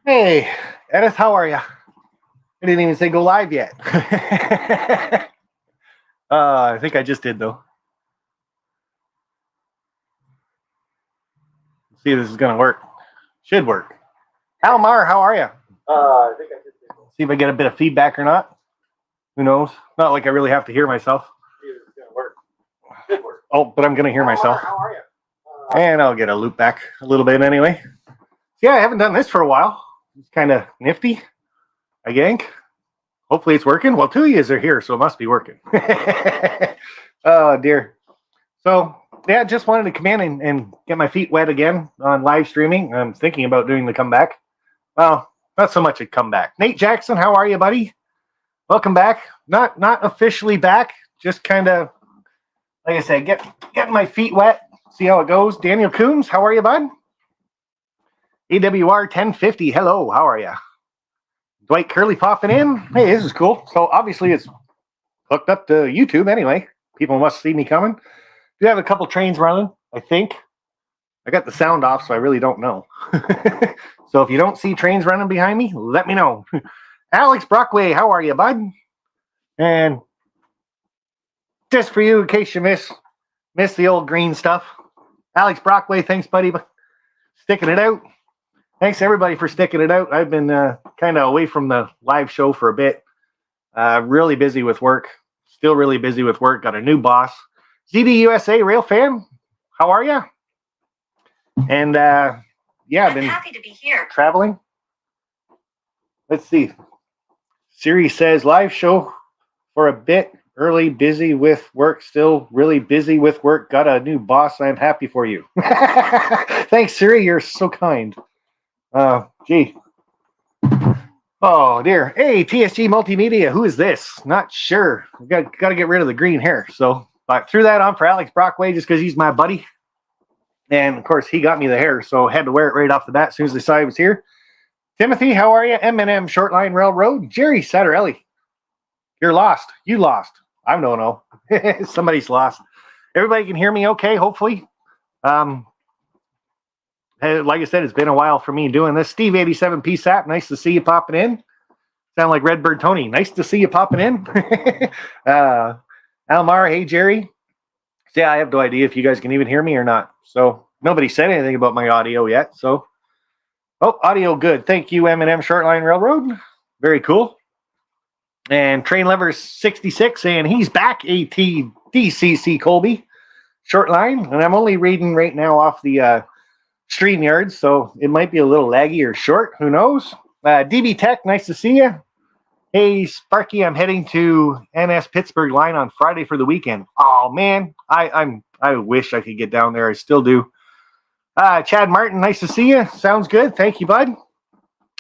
Hey, Edith, how are you? I didn't even say go live yet. I think I just did though. Let's see if this is gonna work. Should work. Almar, how are you? I think I just did. See if I get a bit of feedback or not. Who knows? Not like I really have to hear myself. See if it's gonna work. Should work. Oh, but I'm gonna hear myself. How are you? And I'll get a loop back a little bit anyway. Yeah, I haven't done this for a while. It's kind of nifty, I think. Hopefully it's working. Well, two of yous are here, so it must be working. Oh, dear. So, yeah, just wanted to come in and get my feet wet again on live streaming. I'm thinking about doing the comeback. Well, not so much a comeback. Nate Jackson, how are you, buddy? Welcome back. Not officially back, just kind of, like I said, getting my feet wet, see how it goes. Daniel Coombs, how are you, bud? AWR 1050, hello, how are you? Dwight Curley popping in. Hey, this is cool. So obviously it's hooked up to YouTube anyway. People must see me coming. Do have a couple trains running, I think. I got the sound off, so I really don't know. So if you don't see trains running behind me, let me know. Alex Brockway, how are you, bud? And just for you, in case you miss the old green stuff, Alex Brockway, thanks, buddy, sticking it out. Thanks, everybody, for sticking it out. I've been kind of away from the live show for a bit. Really busy with work. Still really busy with work. Got a new boss. ZDUSA Rail Fan, how are you? And yeah, I've been happy to be here. Traveling. Let's see. Siri says live show for a bit. Early, busy with work. Still really busy with work. Got a new boss. I'm happy for you. Thanks, Siri. You're so kind. Gee. Oh, dear. Hey, TSG Multimedia. Who is this? Not sure. Got to get rid of the green hair. So I threw that on for Alex Brockway just because he's my buddy. And, of course, he got me the hair, so I had to wear it right off the bat as soon as they saw he was here. Timothy, how are you? M&M Shortline Railroad. Jerry Satterelli. You're lost. You lost. I don't know. Somebody's lost. Everybody can hear me okay, hopefully. Like I said, it's been a while for me doing this. Steve 87 PSAP, nice to see you popping in. Sound like Redbird Tony. Nice to see you popping in. Almar, hey Jerry. So, yeah, I have no idea if you guys can even hear me or not. So nobody said anything about my audio yet. So, oh, audio good. Thank you, M&M Shortline Railroad. Very cool. And Train Lever 66 saying he's back. ATDCC Colby Shortline, and I'm only reading right now off the StreamYard, so it might be a little laggy or short. Who knows? DB Tech, nice to see you. Hey, Sparky, I'm heading to NS Pittsburgh line on Friday for the weekend. Oh, man, I wish I could get down there. I still do. Chad Martin, nice to see you. Sounds good. Thank you, bud.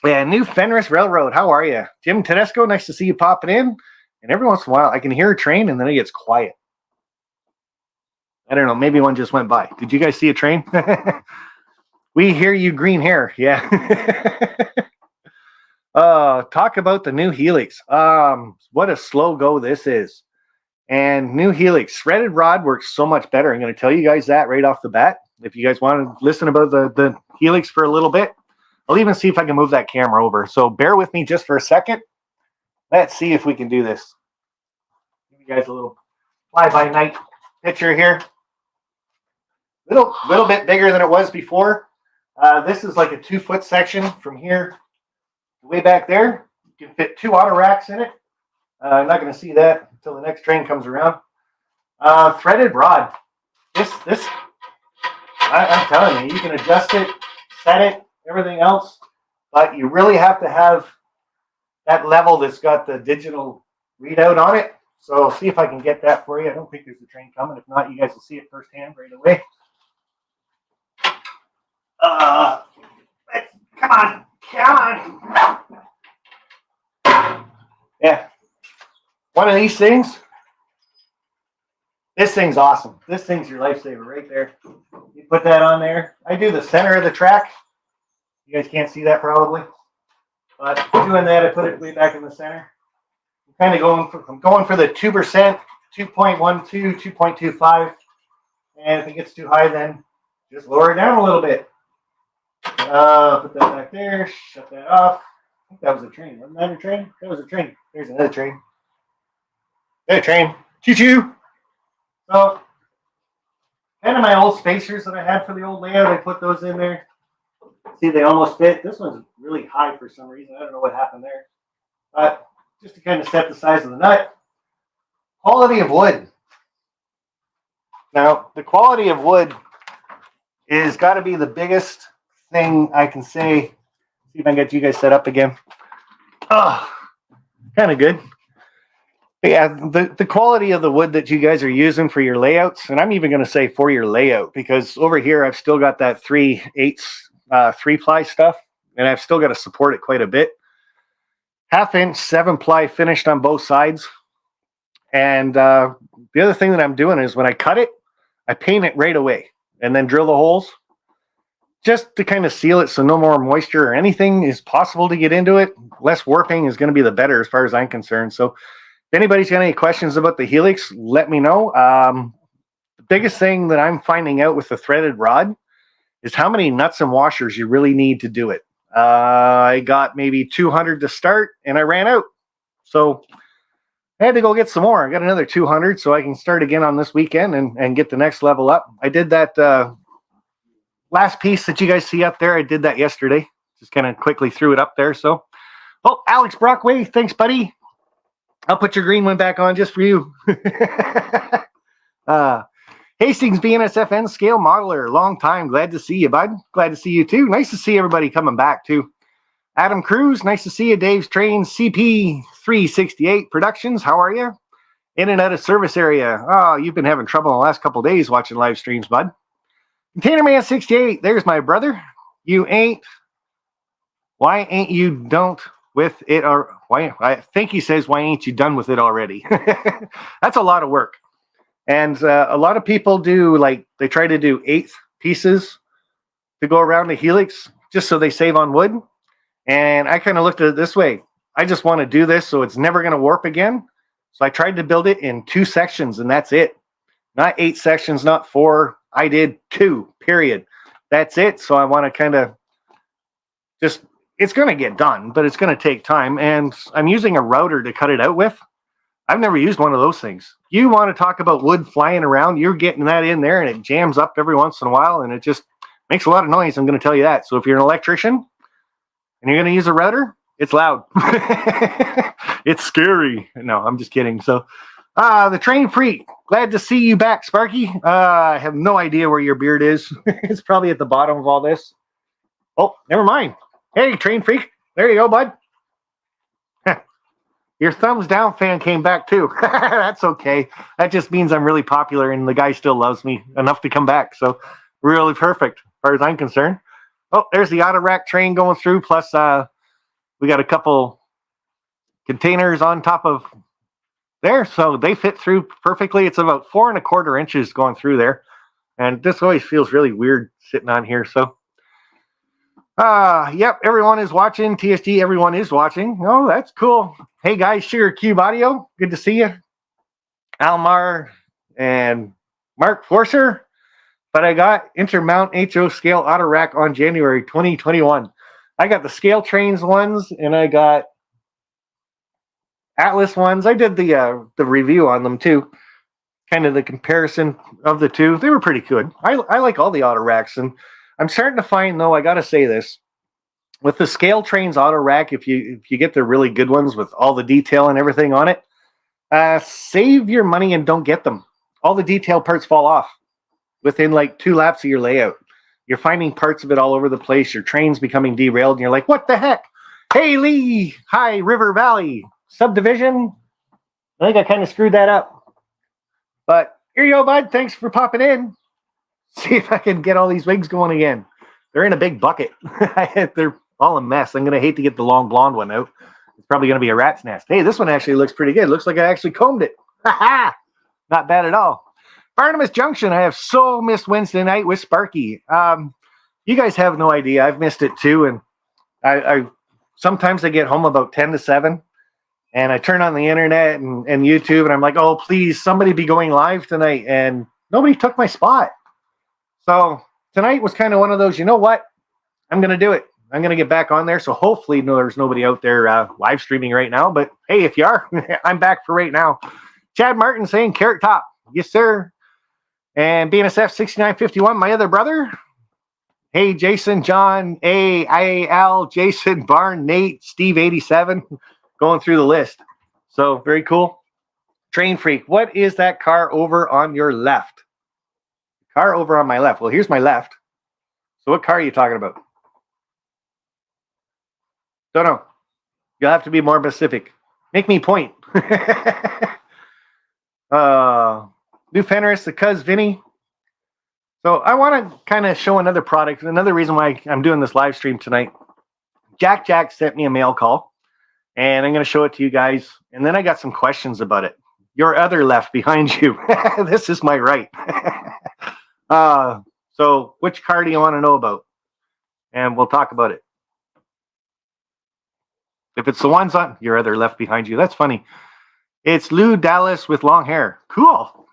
Yeah, New Fenris Railroad, how are you? Jim Tedesco, nice to see you popping in. And every once in a while, I can hear a train, and then it gets quiet. I don't know. Maybe one just went by. Did you guys see a train? We hear you, green hair. Yeah. Talk about the new Helix. What a slow go this is. And new Helix threaded rod works so much better. I'm going to tell you guys that right off the bat. If you guys want to listen about the Helix for a little bit, I'll even see if I can move that camera over. So bear with me just for a second. Let's see if we can do this. Give you guys a little fly-by-night picture here. Little bit bigger than it was before. This is like a 2-foot section from here way back there. You can fit 2 auto racks in it. I'm not going to see that until the next train comes around. Threaded rod. This, I'm telling you, you can adjust it, set it, everything else, but you really have to have that level that's got the digital readout on it. So see if I can get that for you. I don't think there's a train coming. If not, you guys will see it firsthand right away. Come on. Yeah. One of these things. This thing's awesome. This thing's your lifesaver right there. You put that on there. I do the center of the track. You guys can't see that probably. But doing that, I put it way back in the center. I'm kind of going for the 2%, 2.12, 2.25. And if it gets too high, then just lower it down a little bit. Put that back there. Shut that off. I think that was a train. Wasn't that a train? That was a train. There's another train. Hey, train. Choo-choo. So, kind of my old spacers that I had for the old layout, I put those in there. See, they almost fit. This one's really high for some reason. I don't know what happened there. But just to kind of set the size of the nut. Quality of wood. Now, the quality of wood is got to be the biggest thing I can say. See if I can get you guys set up again. Oh, kind of good. But yeah, the quality of the wood that you guys are using for your layouts, and I'm even going to say for your layout, because over here I've still got that 3/8 3-ply stuff, and I've still got to support it quite a bit. 1/2 inch 7-ply finished on both sides. And the other thing that I'm doing is when I cut it, I paint it right away and then drill the holes just to kind of seal it so no more moisture or anything is possible to get into it. Less warping is going to be the better as far as I'm concerned. So if anybody's got any questions about the Helix, let me know. The biggest thing that I'm finding out with the threaded rod is how many nuts and washers you really need to do it. I got maybe 200 to start and I ran out. So I had to go get some more. I got another 200 so I can start again on this weekend and get the next level up. I did that last piece that you guys see up there. I did that yesterday. Just kind of quickly threw it up there. So, oh, Alex Brockway, thanks, buddy. I'll put your green one back on just for you. Hastings BNSFN scale modeler. Long time. Glad to see you, bud. Glad to see you too. Nice to see everybody coming back too. Adam Cruz, nice to see you. Dave's Train CP368 Productions. How are you? In and out of service area. Oh, you've been having trouble in the last couple of days watching live streams, bud. Container Man 68. There's my brother. You ain't. Why ain't you don't with it? Or why? I think he says, why ain't you done with it already? That's a lot of work. And a lot of people do, like, they try to do 1/8 pieces to go around the Helix just so they save on wood. And I kind of looked at it this way. I just want to do this so it's never going to warp again. So I tried to build it in 2 sections, and that's it. Not 8 sections, not 4. I did 2, period. That's it. So I want to kind of just, it's going to get done, but it's going to take time. And I'm using a router to cut it out with. I've never used one of those things. You want to talk about wood flying around, you're getting that in there, and it jams up every once in a while, and it just makes a lot of noise. I'm going to tell you that. So if you're an electrician and you're going to use a router, it's loud. It's scary. No, I'm just kidding. So the Train Freak, glad to see you back, Sparky. I have no idea where your beard is. It's probably at the bottom of all this. Oh, never mind. Hey, Train Freak. There you go, bud. Your thumbs down fan came back too. That's okay. That just means I'm really popular and the guy still loves me enough to come back. So really perfect as far as I'm concerned. Oh, there's the auto rack train going through. Plus we got a couple containers on top of there. So they fit through perfectly. It's about 4 1/4 inches going through there. And this always feels really weird sitting on here. So yep, everyone is watching. TSG, everyone is watching. Oh, that's cool. Hey guys, Sugar Cube Audio, good to see you. Almar and Mark Forcer. But I got Intermount HO scale auto rack on January 2021. I got the scale trains ones and I got Atlas ones. I did the review on them too. Kind of the comparison of the two. They were pretty good. I like all the auto racks, and I'm starting to find, though, I got to say this, with the Scale Trains auto rack, if you get the really good ones with all the detail and everything on it, save your money and don't get them. All the detail parts fall off within like 2 laps of your layout. You're finding parts of it all over the place. Your train's becoming derailed, and you're like, what the heck? Hey, Lee. Hi, River Valley. Subdivision. I think I kind of screwed that up. But here you go, bud. Thanks for popping in. See if I can get all these wigs going again. They're in a big bucket. They're all a mess. I'm going to hate to get the long blonde one out. It's probably going to be a rat's nest. Hey, this one actually looks pretty good. Looks like I actually combed it. Not bad at all. Barnabas Junction. I have so missed Wednesday night with Sparky. You guys have no idea. I've missed it too. And I sometimes I get home about 10 to 7. And I turn on the internet and YouTube. And I'm like, oh, please, somebody be going live tonight. And nobody took my spot. So tonight was kind of one of those, you know what? I'm going to do it. I'm going to get back on there. So hopefully there's nobody out there live streaming right now. But hey, if you are, I'm back for right now. Chad Martin saying Carrot Top. Yes, sir. And BNSF 6951, my other brother. Hey, Jason, John, AIL, Jason, Barn, Nate, Steve 87. Going through the list. So very cool. Train Freak, what is that car over on your left? Car over on my left. Well, here's my left. So what car are you talking about? Don't know. You'll have to be more specific. Make me point. New Fenris, the Cuz Vinny. So I want to kind of show another product. Another reason why I'm doing this live stream tonight. Jack sent me a mail call, and I'm going to show it to you guys. And then I got some questions about it. Your other left behind you. This is my right. So which car do you want to know about? And we'll talk about it. If it's the ones on your other left behind you, that's funny. It's Lou Dallas with long hair. Cool.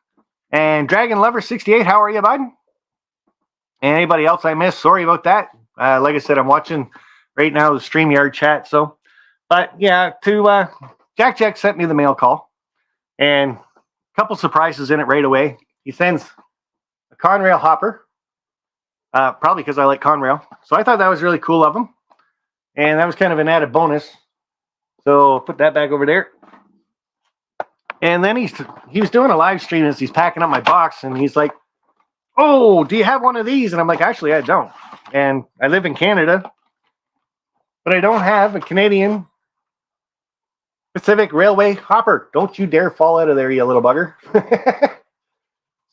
And Dragon Lover 68, how are you, bud? And anybody else I missed, sorry about that. Like I said, I'm watching right now the StreamYard chat. So, but yeah, Jack sent me the mail call, and a couple surprises in it right away. He sends a Conrail hopper, probably because I like Conrail. So I thought that was really cool of him, and that was kind of an added bonus. So put that back over there. And then he was doing a live stream as he's packing up my box, and he's like, "Oh, do you have one of these?" And I'm like, "Actually, I don't. And I live in Canada, but I don't have a Canadian Pacific Railway hopper. Don't you dare fall out of there, you little bugger."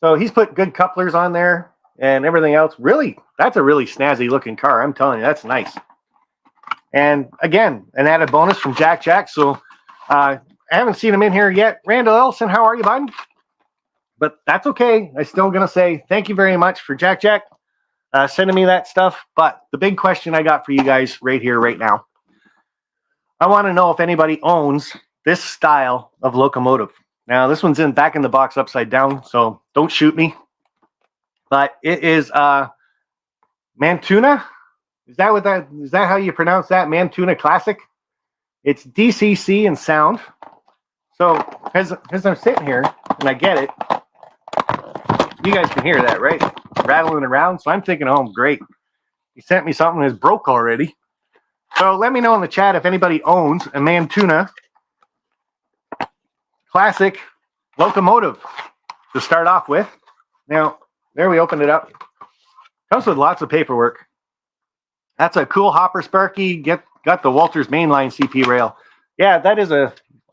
So he's put good couplers on there and everything else. Really, that's a really snazzy looking car. I'm telling you, that's nice. And again, an added bonus from Jack. So I haven't seen him in here yet. Randall Ellison, how are you, bud? But that's okay. I'm still going to say thank you very much for Jack sending me that stuff. But the big question I got for you guys right here, right now, I want to know if anybody owns this style of locomotive. Now, this one's back in the box upside down, so don't shoot me. But it is Mantuna. Is that how you pronounce that? Mantuna Classic. It's DCC and sound. So as I'm sitting here and I get it, you guys can hear that, right? Rattling around. So I'm thinking, oh, great. He sent me something that's broke already. So let me know in the chat if anybody owns a Mantuna Classic locomotive to start off with. Now, there we opened it up. Comes with lots of paperwork. That's a cool hopper, Sparky. Got the Walters mainline CP rail. Yeah, that is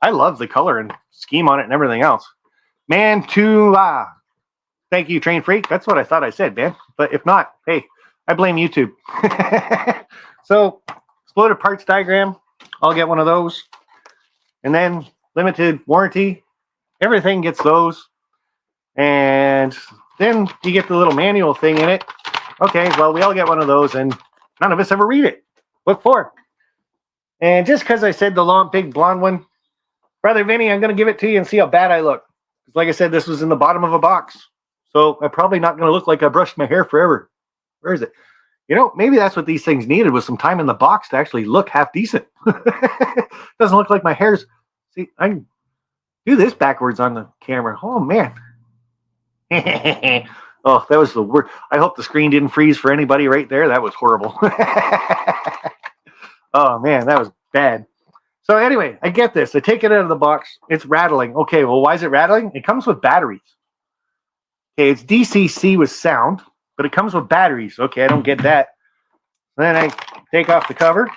I love the color and scheme on it and everything else. Mantula. Thank you, Train Freak. That's what I thought I said, man. But if not, hey, I blame YouTube. So, exploded parts diagram. I'll get one of those. And then limited warranty. Everything gets those. And then you get the little manual thing in it. Okay, well, we all get one of those, and none of us ever read it. What for? And just because I said the long, big blonde one, Brother Vinny, I'm going to give it to you and see how bad I look. Like I said, this was in the bottom of a box. So I'm probably not going to look like I brushed my hair forever. Where is it? You know, maybe that's what these things needed, was some time in the box to actually look half decent. Doesn't look like my hair's... See, I can do this backwards on the camera. Oh, man. Oh, that was the word. I hope the screen didn't freeze for anybody right there. That was horrible. Oh, man, that was bad. So anyway, I get this. I take it out of the box. It's rattling. Okay, well, why is it rattling? It comes with batteries. Okay, it's DCC with sound, but it comes with batteries. Okay, I don't get that. Then I take off the cover.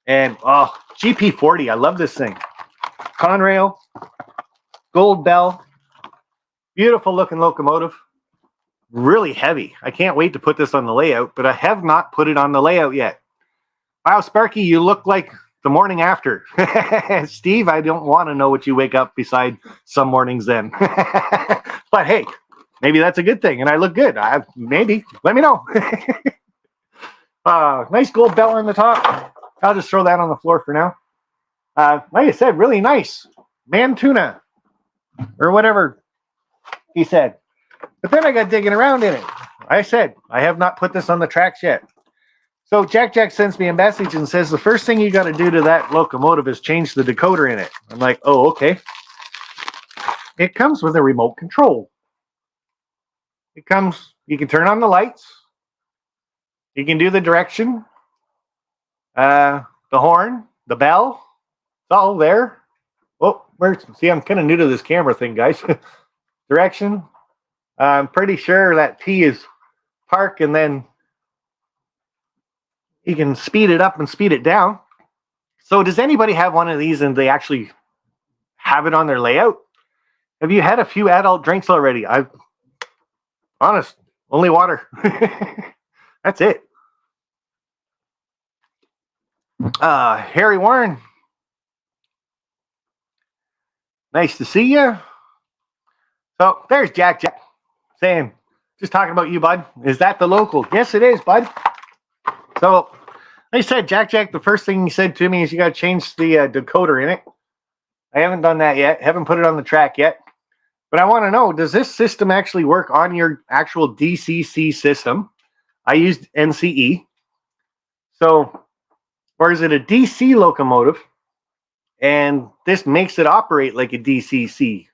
And, oh, GP40. I love this thing. Conrail. Gold bell. Beautiful looking locomotive. Really heavy. I can't wait to put this on the layout, but I have not put it on the layout yet. Wow, Sparky, you look like the morning after. Steve, I don't want to know what you wake up beside some mornings then. But hey, maybe that's a good thing, and I look good. Maybe. Let me know. Nice gold bell on the top. I'll just throw that on the floor for now. Like I said, really nice. Mantuna. Or whatever he said. But then I got digging around in it. I said, I have not put this on the tracks yet. So Jack sends me a message and says the first thing you got to do to that locomotive is change the decoder in it. I'm like, oh, okay. It comes with a remote control. It comes, you can turn on the lights. You can do the direction, the horn, the bell. It's all there. Oh, see, I'm kind of new to this camera thing, guys. Direction. I'm pretty sure that P is park, and then you can speed it up and speed it down. So does anybody have one of these and they actually have it on their layout? Have you had a few adult drinks already? Honest, only water. That's it. Harry Warren. Nice to see you. So there's Jack saying, just talking about you, bud. Is that the local? Yes, it is, bud. So like I said, Jack, the first thing he said to me is you got to change the decoder in it. I haven't done that yet. Haven't put it on the track yet. But I want to know, does this system actually work on your actual DCC system? I used NCE. So, or is it a DC locomotive? And this makes it operate like a DCC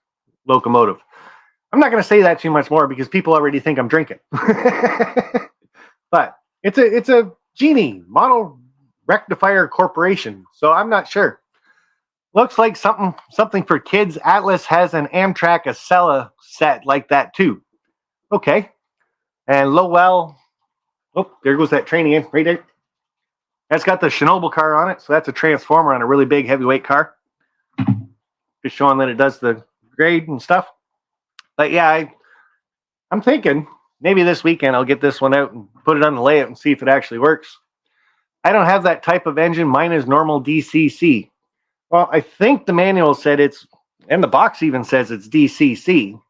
locomotive. I'm not going to say that too much more because people already think I'm drinking. But it's a Genie Model Rectifier Corporation. So I'm not sure. Looks like something for kids. Atlas has an Amtrak Acela set like that too. Okay. And Lowell. Oh, there goes that train again, right there. That's got the Chernobyl car on it, so that's a transformer on a really big heavyweight car. Just showing that it does the grade and stuff. But yeah, I'm thinking maybe this weekend I'll get this one out and put it on the layout and see if it actually works. I don't have that type of engine. Mine is normal DCC. Well, I think the manual said it's, and the box even says it's DCC.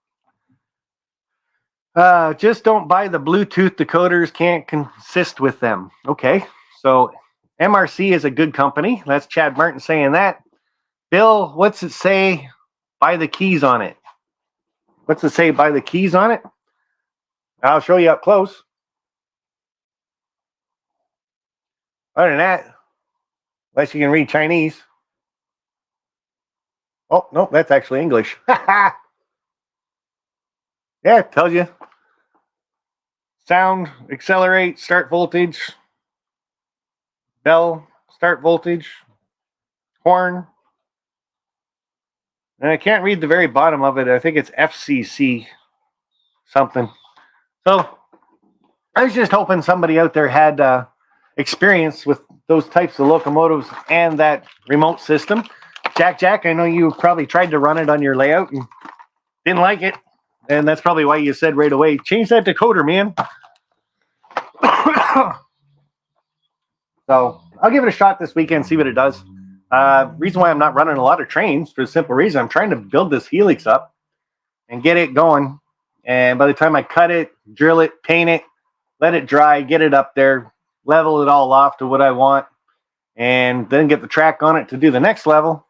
Just don't buy the Bluetooth decoders. Can't consist with them. Okay, so MRC is a good company. That's Chad Martin saying that. Bill, what's it say? Buy the keys on it. What's it say? Buy the keys on it? I'll show you up close. Other than that, unless you can read Chinese. Oh, no, that's actually English. Yeah, it tells you. Sound, accelerate, start voltage. Bell, start voltage. Horn. And I can't read the very bottom of it. I think it's FCC something. So I was just hoping somebody out there had experience with those types of locomotives and that remote system. Jack, I know you probably tried to run it on your layout and didn't like it. And that's probably why you said right away, change that decoder, man. So I'll give it a shot this weekend, see what it does. Reason why I'm not running a lot of trains, for the simple reason I'm trying to build this Helix up and get it going. And by the time I cut it, drill it, paint it, let it dry, get it up there, level it all off to what I want, and then get the track on it to do the next level,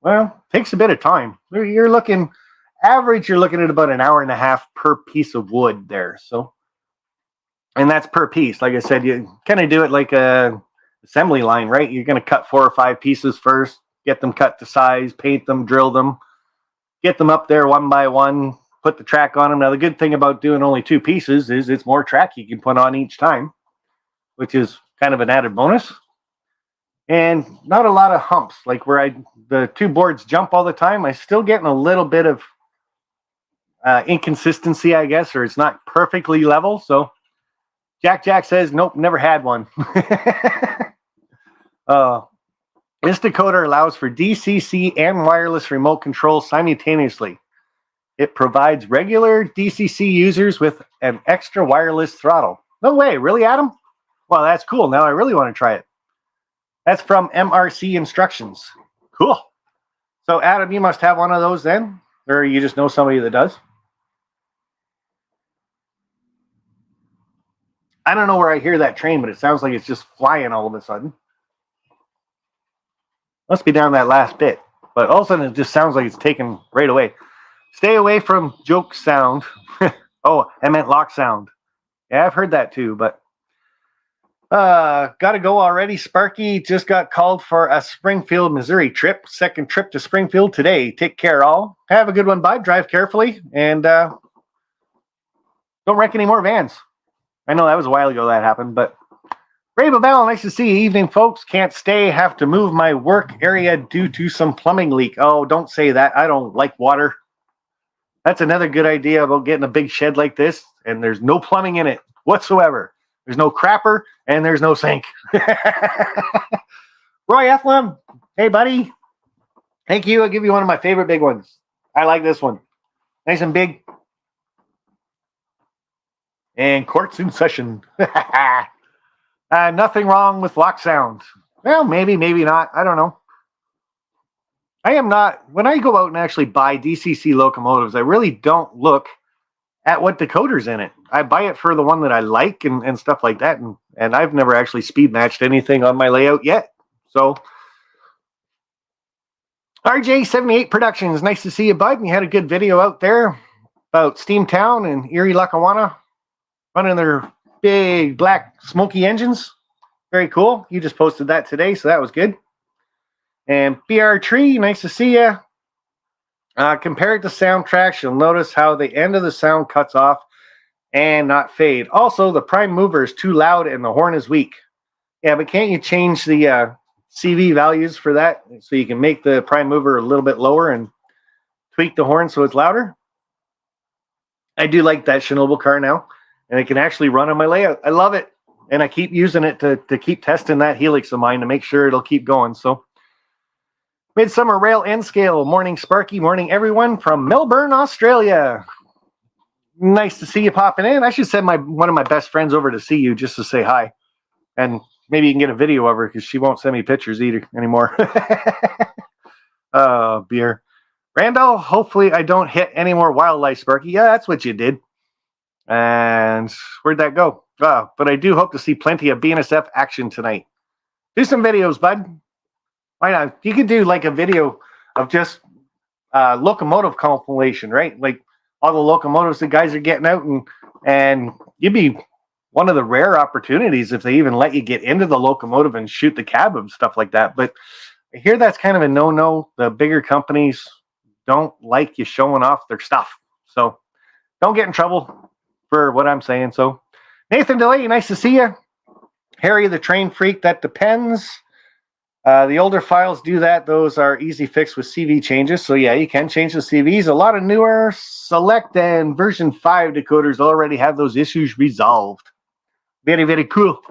well, it takes a bit of time. You're looking at about an hour and a half per piece of wood there. So, and that's per piece. Like I said, you kind of do it like a assembly line, right? You're going to cut 4 or 5 pieces first, get them cut to size, paint them, drill them, get them up there one by one, put the track on them. Now, the good thing about doing only 2 pieces is it's more track you can put on each time, which is kind of an added bonus. And not a lot of humps, like where the 2 boards jump all the time. I'm still getting a little bit of inconsistency, I guess, or it's not perfectly level. So Jack says, nope, never had one. This decoder allows for DCC and wireless remote control simultaneously. It provides regular DCC users with an extra wireless throttle. No way, really, Adam? Well, that's cool. Now I really want to try it. That's from MRC Instructions. Cool. So, Adam, you must have one of those then? Or you just know somebody that does? I don't know where I hear that train, but it sounds like it's just flying all of a sudden. Must be down that last bit. But all of a sudden, it just sounds like it's taken right away. Stay away from joke sound. Oh, I meant lock sound. Yeah, I've heard that too, but Gotta go already. Sparky just got called for a Springfield, Missouri trip. Second trip to Springfield today. Take care, all. Have a good one, bud. Drive carefully, and don't wreck any more vans. I know that was a while ago that happened, but Ray Babel, nice to see you. Evening, folks. Can't stay. Have to move my work area due to some plumbing leak. Oh, don't say that. I don't like water. That's another good idea about getting a big shed like this, and there's no plumbing in it whatsoever. There's no crapper, and there's no sink. Roy Ethlem, hey, buddy. Thank you. I'll give you one of my favorite big ones. I like this one. Nice and big. And court's in session. Nothing wrong with lock sound. Well, maybe, maybe not. I don't know. I am not, when I go out and actually buy DCC locomotives, I really don't look at what decoder's in it. I buy it for the one that I like and stuff like that. And I've never actually speed matched anything on my layout yet. So, RJ78 Productions, nice to see you, bud. And you had a good video out there about Steamtown and Erie, Lackawanna running their big black smoky engines. Very cool. You just posted that today, so that was good. And BR Tree, nice to see you. Compared to soundtracks, you'll notice how the end of the sound cuts off and not fade. Also, the prime mover is too loud and the horn is weak. Yeah, but can't you change the CV values for that so you can make the prime mover a little bit lower and tweak the horn so it's louder? I do like that Chernobyl car now, and it can actually run on my layout. I love it, and I keep using it to keep testing that Helix of mine to make sure it'll keep going. So, Midsummer Rail N Scale, morning Sparky, morning everyone from Melbourne, Australia. Nice to see you popping in. I should send one of my best friends over to see you just to say hi. And maybe you can get a video of her because she won't send me pictures either anymore. Oh, beer. Randall, hopefully I don't hit any more wildlife, Sparky. Yeah, that's what you did. And where'd that go? But I do hope to see plenty of BNSF action tonight. Do some videos, bud. Why not? You could do like a video of just locomotive compilation, right? Like all the locomotives the guys are getting out, and you'd be one of the rare opportunities if they even let you get into the locomotive and shoot the cab and stuff like that. But I hear that's kind of a no-no. The bigger companies don't like you showing off their stuff. So don't get in trouble for what I'm saying. So Nathan DeLay, nice to see you. Harry the Train Freak, that depends. The older files do that. Those are easy fix with CV changes. So yeah, you can change the CVs. A lot of newer Select and version 5 decoders already have those issues resolved. Very, very cool.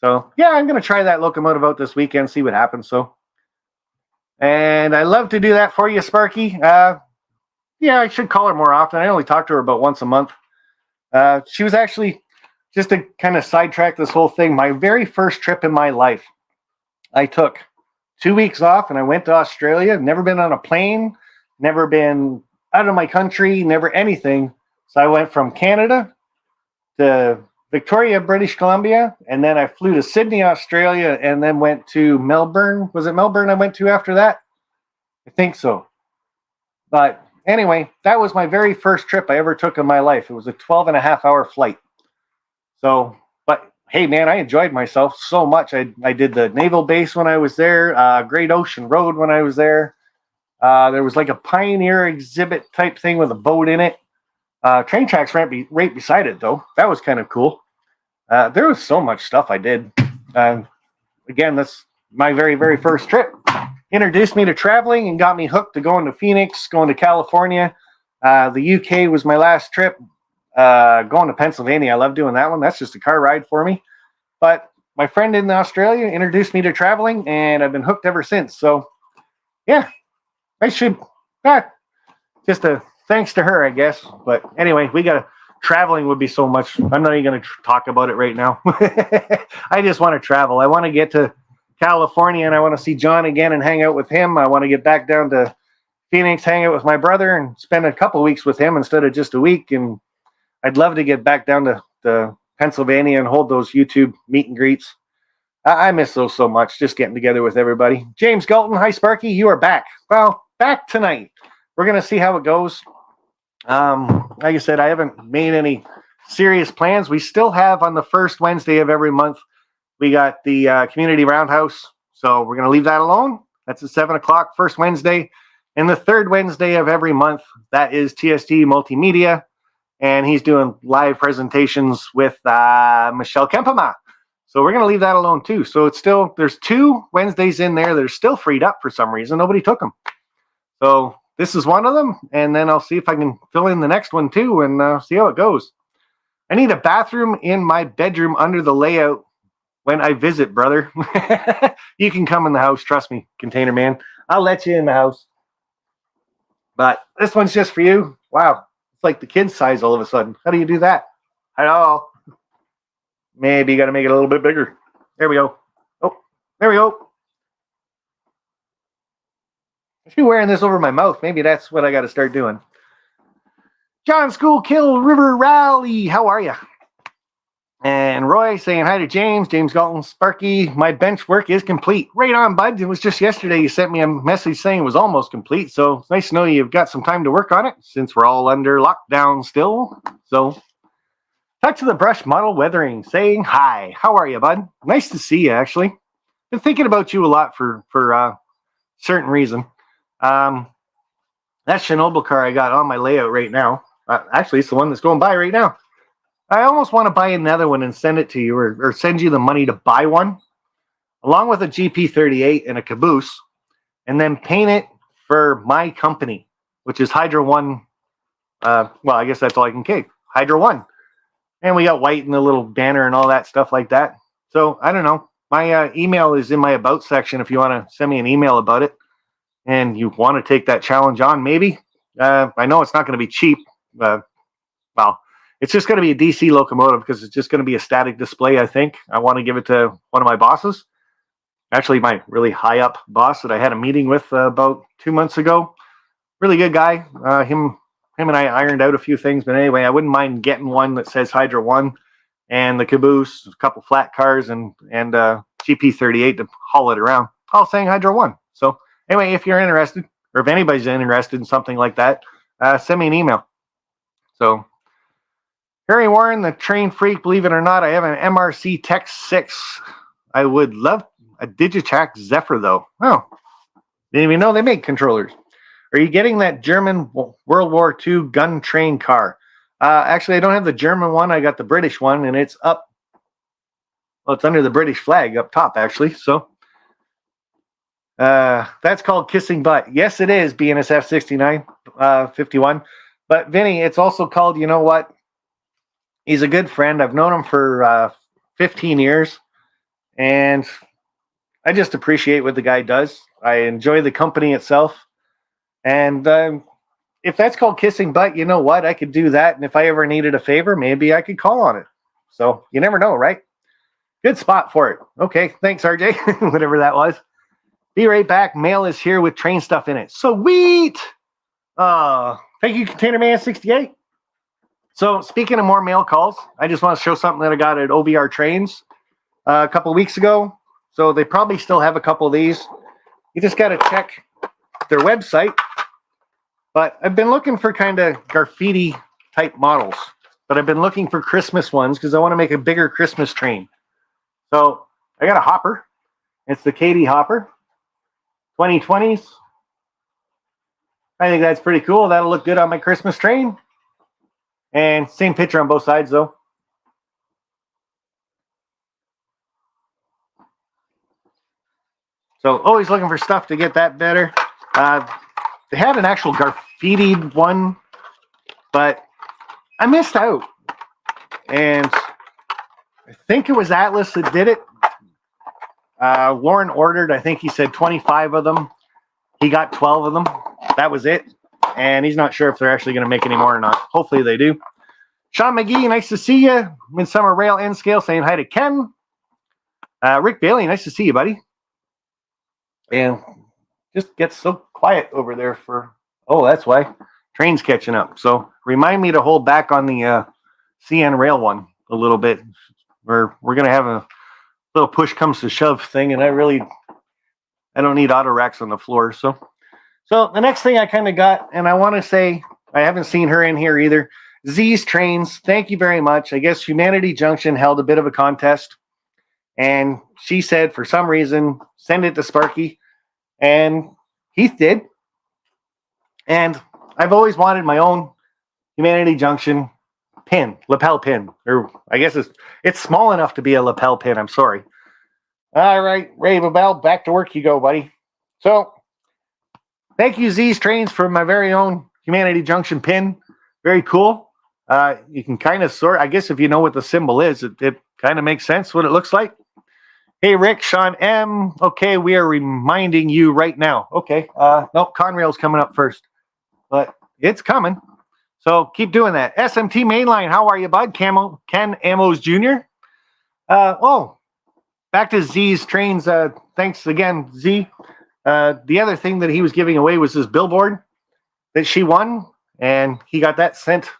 So yeah, I'm going to try that locomotive out this weekend, see what happens. So, and I love to do that for you, Sparky. Yeah, I should call her more often. I only talk to her about once a month. She was actually, just to kind of sidetrack this whole thing, my very first trip in my life. I took 2 weeks off and I went to Australia. Never been on a plane, never been out of my country, never anything. So I went from Canada to Victoria, British Columbia, and then I flew to Sydney, Australia, and then went to Melbourne. Was it Melbourne I went to after that? I think so. But anyway, that was my very first trip I ever took in my life. It was a 12-and-a-half-hour flight. So, but hey, man, I enjoyed myself so much. I did the naval base when I was there, Great Ocean Road when I was there. There was like a Pioneer exhibit type thing with a boat in it. Train tracks right beside it, though. That was kind of cool. There was so much stuff I did. Again, that's my very, very first trip. Introduced me to traveling and got me hooked to going to Phoenix, going to California. The UK was my last trip. Going to Pennsylvania, I love doing that one. That's just a car ride for me. But my friend in Australia introduced me to traveling, and I've been hooked ever since. So, yeah, I should. Just a thanks to her, I guess. But anyway, traveling would be so much. I'm not even going to talk about it right now. I just want to travel. I want to get to California, and I want to see John again and hang out with him. I want to get back down to Phoenix, hang out with my brother, and spend a couple weeks with him instead of just a week. And I'd love to get back down to Pennsylvania and hold those YouTube meet and greets. I miss those so much, just getting together with everybody. James Galton, hi, Sparky. You are back. Well, back tonight. We're going to see how it goes. Like I said, I haven't made any serious plans. We still have on the first Wednesday of every month we got the community roundhouse. So we're going to leave that alone. That's at 7 o'clock, first Wednesday. And the third Wednesday of every month, that is TSD Multimedia. And he's doing live presentations with Michelle Kempema. So we're going to leave that alone too. So it's still, there's 2 Wednesdays in there that are still freed up for some reason. Nobody took them. So this is one of them. And then I'll see if I can fill in the next one too and see how it goes. I need a bathroom in my bedroom under the layout when I visit, brother. You can come in the house. Trust me, Container Man. I'll let you in the house. But this one's just for you. Wow. It's like the kid's size all of a sudden. How do you do that? I know. Maybe you got to make it a little bit bigger. There we go. Oh, there we go. I should be wearing this over my mouth. Maybe that's what I got to start doing. John Schoolkill River Rally. How are you? And Roy saying hi to James. James Galton, Sparky. My bench work is complete. Right on, bud. It was just yesterday you sent me a message saying it was almost complete. So it's nice to know you've got some time to work on it since we're all under lockdown still. So Touch of the Brush Model Weathering saying hi. How are you, bud? Nice to see you, actually. Been thinking about you a lot for certain reason. That Chernobyl car I got on my layout right now. Actually, it's the one that's going by right now. I almost want to buy another one and send it to you or send you the money to buy one, along with a GP38 and a caboose, and then paint it for my company, which is Hydra One. Well, I guess that's all I can keep. Hydra One. And we got white and the little banner and all that stuff like that. So I don't know. My email is in my about section if you want to send me an email about it and you want to take that challenge on, maybe. I know it's not going to be cheap. Well, it's just going to be a DC locomotive because it's just going to be a static display, I think. I want to give it to one of my bosses. Actually, my really high up boss that I had a meeting with about 2 months ago. Really good guy. Him and I ironed out a few things, but anyway, I wouldn't mind getting one that says Hydra One and the caboose, a couple flat cars, and GP38 to haul it around. All saying Hydra One. So anyway, if you're interested, or if anybody's interested in something like that, send me an email. So Harry Warren, the train freak, believe it or not, I have an MRC Tech 6. I would love a Digitrack Zephyr though. Oh, didn't even know they make controllers. Are you getting that German World War II gun train car? Actually, I don't have the German one. I got the British one, and it's up. Well, it's under the British flag up top, actually. So that's called Kissing Butt. Yes, it is, BNSF 6951. But Vinny, it's also called, you know what? He's a good friend. I've known him for 15 years, and I just appreciate what the guy does. I enjoy the company itself. And if that's called Kissing Butt, you know what? I could do that. And if I ever needed a favor, maybe I could call on it. So you never know, right? Good spot for it. Okay. Thanks, RJ. Whatever that was. Be right back. Mail is here with train stuff in it. Sweet. Thank you, Container Man 68. So speaking of more mail calls, I just want to show something that I got at OVR Trains a couple of weeks ago. So they probably still have a couple of these. You just got to check their website. But I've been looking for kind of graffiti type models. But I've been looking for Christmas ones because I want to make a bigger Christmas train. So I got a hopper. It's the Katie hopper. 2020s. I think that's pretty cool. That'll look good on my Christmas train. And same picture on both sides, though. So always looking for stuff to get that better. They had an actual graffitied one, but I missed out. And I think it was Atlas that did it. Lauren ordered, I think he said 25 of them. He got 12 of them. That was it. And he's not sure if they're actually going to make any more or not. Hopefully they do. Sean McGee, nice to see you. Midsummer Rail N Scale saying hi to Ken. Rick Bailey, nice to see you, buddy. And just gets so quiet over there for, oh, that's why. Train's catching up. So remind me to hold back on the CN Rail one a little bit. We're going to have a little push comes to shove thing, and I don't need auto racks on the floor. So the next thing I kind of got, and I want to say, I haven't seen her in here either. Z's Trains, thank you very much. I guess Humanity Junction held a bit of a contest, And she said, for some reason, send it to Sparky. And Heath did. And I've always wanted my own Humanity Junction pin, lapel pin. Or I guess it's small enough to be a lapel pin. I'm sorry. All right, Ray Babel, back to work you go, buddy. So, thank you, Z's Trains, for my very own Humanity Junction pin. Very cool. You can kind of sort, I guess if you know what the symbol is, it kind of makes sense what it looks like. Hey, Rick, Sean M. Okay, we are reminding you right now. Okay, nope, Conrail's coming up first, but it's coming. So keep doing that. SMT Mainline, how are you, bud? Ken Amos Jr. Back to Z's Trains. Thanks again, Z. The other thing that he was giving away was his billboard that she won, and he got that sent,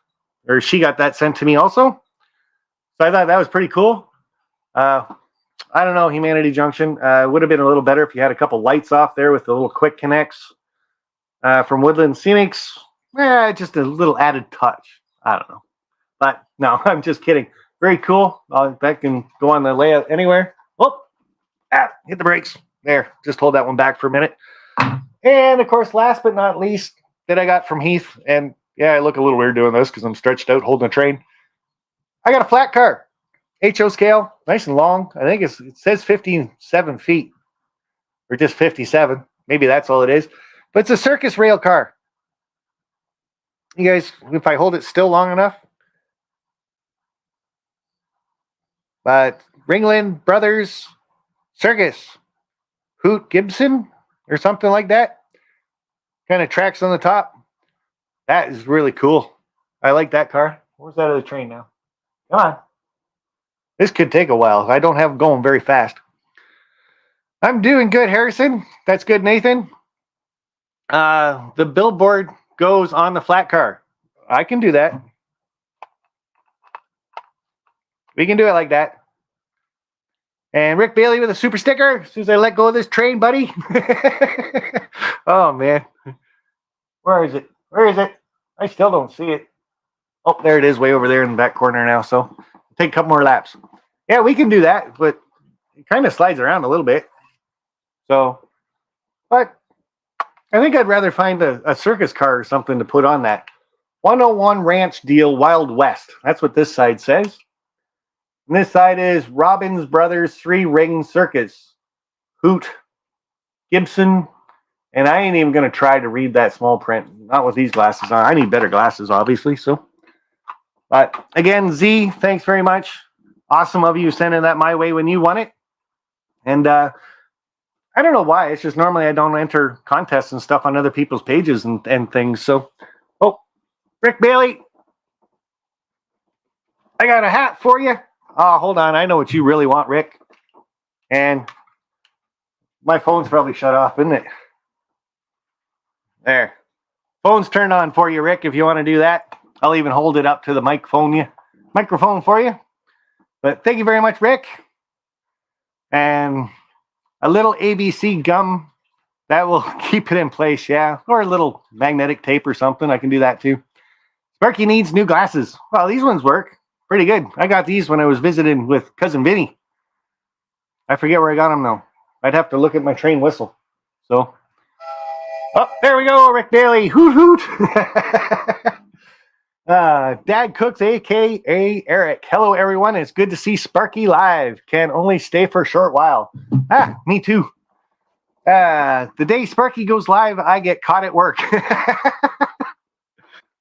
or she got that sent to me also. So I thought that was pretty cool. I don't know, Humanity Junction. Would have been a little better if you had a couple lights off there with the little quick connects from Woodland Scenics. Just a little added touch. I don't know. But no, I'm just kidding. Very cool. That can go on the layout anywhere. Hit the brakes. There, just hold that one back for a minute. And of course, last but not least, that I got from Heath, and yeah, I look a little weird doing this because I'm stretched out holding a train. I got a flat car, HO scale, nice and long. I think it says 57 feet, or just 57. Maybe that's all it is. But it's a circus rail car. You guys, if I hold it still long enough. But Ringland Brothers Circus, Hoot Gibson, or something like that. Kind of tracks on the top. That is really cool. I like that car. Where's that other train now? Come on. This could take a while. I don't have it going very fast. I'm doing good, Harrison. That's good, Nathan. The billboard goes on the flat car. I can do that. We can do it like that. And Rick Bailey with a super sticker. As soon as I let go of this train, buddy. Oh, man. Where is it? Where is it? I still don't see it. Oh, there it is, way over there in the back corner now. So take a couple more laps. Yeah, we can do that, but it kind of slides around a little bit. So, but I think I'd rather find a circus car or something to put on that. 101 Ranch Deal Wild West. That's what this side says. And this side is Robbins Brothers 3-Ring Circus. Hoot Gibson. And I ain't even going to try to read that small print. Not with these glasses on. I need better glasses, obviously. So, but again, Z, thanks very much. Awesome of you sending that my way when you won it. And I don't know why. It's just normally I don't enter contests and stuff on other people's pages and things. So, oh, Rick Bailey, I got a hat for you. Oh, hold on. I know what you really want, Rick. And my phone's probably shut off, isn't it? There. Phone's turned on for you, Rick, if you want to do that. I'll even hold it up to the microphone for you. But thank you very much, Rick. And a little ABC gum. That will keep it in place, yeah. Or a little magnetic tape or something. I can do that too. Sparky needs new glasses. Well, these ones work pretty good. I got these when I was visiting with Cousin Vinny. I forget where I got them though. I'd have to look at my train whistle. So, oh, there we go, Rick Bailey. Hoot hoot. Dad Cooks, a.k.a. Eric. Hello, everyone. It's good to see Sparky live. Can only stay for a short while. Me too. The day Sparky goes live, I get caught at work.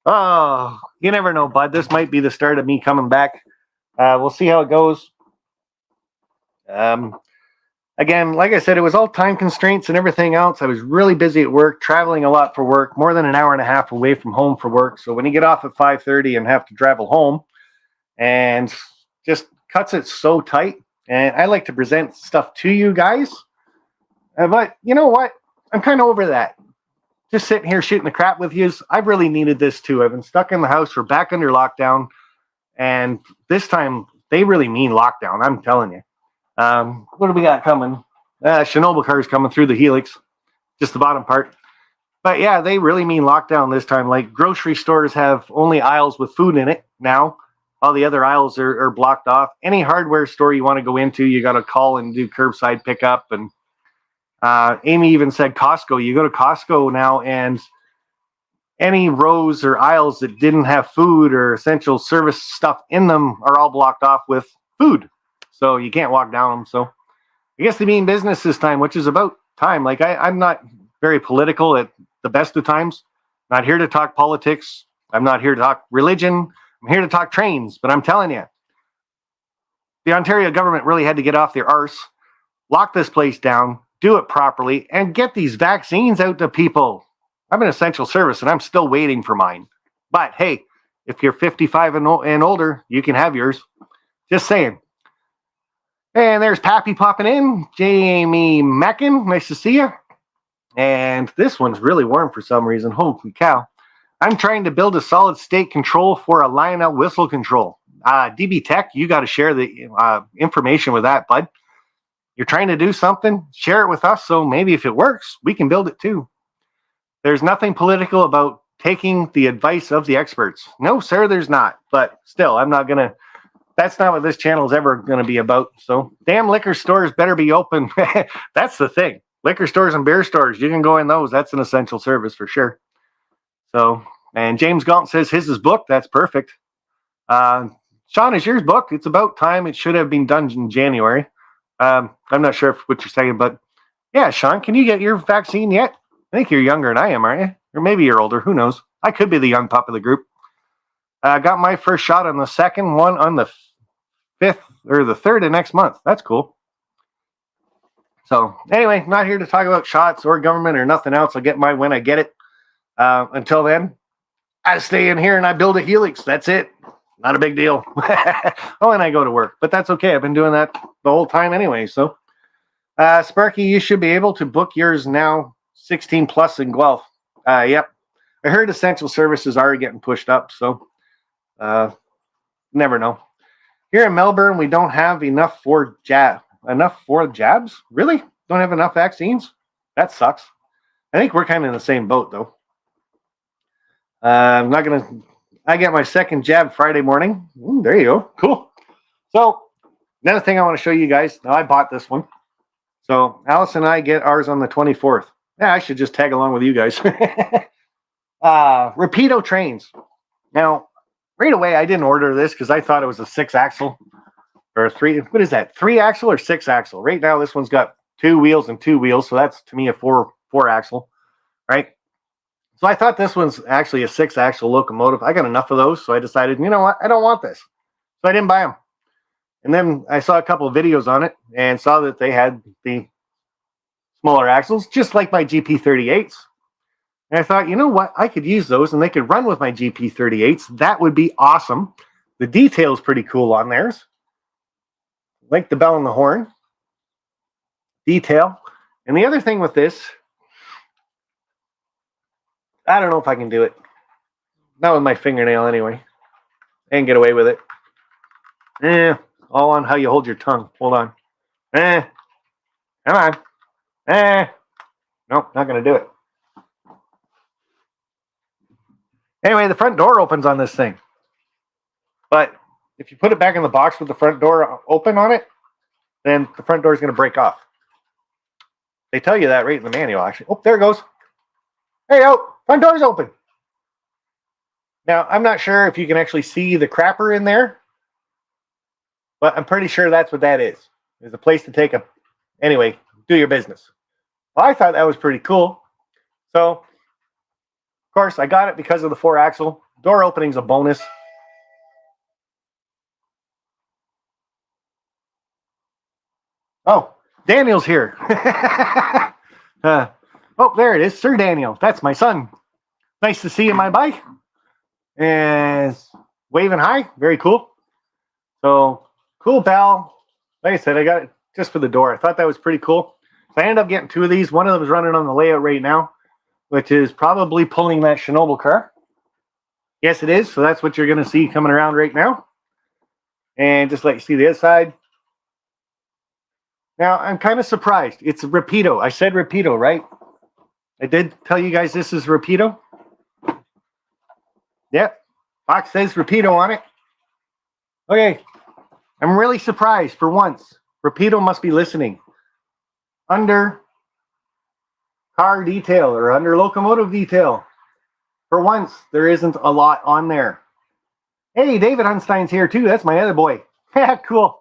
Oh, you never know, bud. This might be the start of me coming back. We'll see how it goes. Again, like I said, it was all time constraints and everything else. I was really busy at work, traveling a lot for work, more than an hour and a half away from home for work. So when you get off at 5:30 and have to travel home, and just cuts it so tight. And I like to present stuff to you guys. But you know what? I'm kind of over that. Just sitting here shooting the crap with you. I've really needed this too. I've been stuck in the house. We're back under lockdown. And this time, they really mean lockdown. I'm telling you. What do we got coming? Chernobyl cars coming through the Helix. Just the bottom part. But yeah, they really mean lockdown this time. Like grocery stores have only aisles with food in it now. All the other aisles are blocked off. Any hardware store you want to go into, you got to call and do curbside pickup. And Amy even said Costco. You go to Costco now, and any rows or aisles that didn't have food or essential service stuff in them are all blocked off with food. So you can't walk down them. So I guess they mean business this time, which is about time. Like I'm not very political at the best of times. Not here to talk politics. I'm not here to talk religion. I'm here to talk trains. But I'm telling you, the Ontario government really had to get off their arse, lock this place down, do it properly, and get these vaccines out to people. I'm an essential service, and I'm still waiting for mine. But hey, if you're 55 and older, you can have yours. Just saying. And there's Pappy popping in. Jamie Mackin, nice to see you. And this one's really warm for some reason. Holy cow. I'm trying to build a solid state control for a Lionel whistle control. DB Tech, you got to share the information with that, bud. You're trying to do something, share it with us, so maybe if it works, we can build it too. There's nothing political about taking the advice of the experts. No, sir, there's not. But still, that's not what this channel is ever going to be about. So damn liquor stores better be open. That's the thing. Liquor stores and beer stores, you can go in those. That's an essential service for sure. So, and James Gaunt says his is booked. That's perfect. Sean, is yours booked? It's about time. It should have been done in January. I'm not sure what you're saying, but yeah, Sean, can you get your vaccine yet? I think you're younger than I am, aren't you? Or maybe you're older. Who knows? I could be the young pup of the group. I got my first shot on the second one on the 5th or the 3rd of next month. That's cool. So anyway, not here to talk about shots or government or nothing else. I'll get mine when I get it. Until then, I stay in here and I build a Helix. That's it. Not a big deal. Oh, and I go to work. But that's okay. I've been doing that the whole time anyway. So Sparky, you should be able to book yours now. 16 plus in Guelph. Yep. I heard essential services are getting pushed up, so never know. Here in Melbourne, we don't have enough for jabs. Really? Don't have enough vaccines? That sucks. I think we're kind of in the same boat, though. I get my second jab Friday morning. There you go. Cool. So another thing I want to show you guys. Now, I bought this one. So Alice and I get ours on the 24th. Yeah, I should just tag along with you guys. Rapido trains. Now, right away, I didn't order this because I thought it was a 6-axle or a 3. What is that? 3-axle or 6-axle? Right now, this one's got 2 wheels and 2 wheels, so that's to me a 4-axle, right? So I thought this one's actually a 6-axle locomotive. I got enough of those, so I decided, you know what? I don't want this, so I didn't buy them. And then I saw a couple of videos on it and saw that they had the smaller axles, just like my GP38s. And I thought, you know what? I could use those and they could run with my GP38s. That would be awesome. The detail's pretty cool on theirs. Like the bell and the horn. Detail. And the other thing with this, I don't know if I can do it. Not with my fingernail anyway. And get away with it. All on how you hold your tongue. Hold on. Come on. Nope, not going to do it. Anyway, the front door opens on this thing. But if you put it back in the box with the front door open on it, then the front door is going to break off. They tell you that right in the manual, actually. Oh, there it goes. Hey, front door's open. Now, I'm not sure if you can actually see the crapper in there, but I'm pretty sure that's what that is. There's a place to take a... Anyway, do your business. Well, I thought that was pretty cool. So, of course, I got it because of the 4-axle. Door opening's a bonus. Oh, Daniel's here. Oh, there it is. Sir Daniel. That's my son. Nice to see you, my bike. And waving hi. Very cool. So, cool bell. Like I said, I got it just for the door. I thought that was pretty cool. So I ended up getting 2 of these. One of them is running on the layout right now, which is probably pulling that Chernobyl car. Yes, it is. So that's what you're going to see coming around right now. And just let you see the other side. Now, I'm kind of surprised. It's Rapido. I said Rapido, right? I did tell you guys this is Rapido. Yep. Box says Rapido on it. Okay, I'm really surprised for once. Rapido must be listening. Under car detail or under locomotive detail. For once, there isn't a lot on there. Hey, David Hunstein's here too. That's my other boy. Yeah, cool.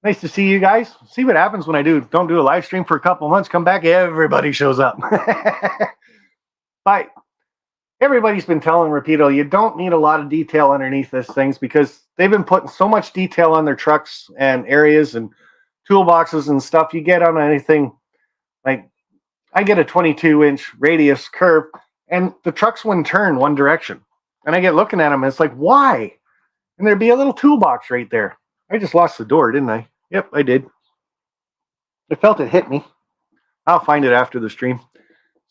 Nice to see you guys. See what happens when I don't do a live stream for a couple months. Come back, everybody shows up. But everybody's been telling Rapido you don't need a lot of detail underneath these things because they've been putting so much detail on their trucks and areas and toolboxes and stuff. You get on anything like I get a 22-inch radius curve, and the trucks wouldn't turn one direction. And I get looking at them, and it's like, why? And there'd be a little toolbox right there. I just lost the door, didn't I? Yep, I did. I felt it hit me. I'll find it after the stream.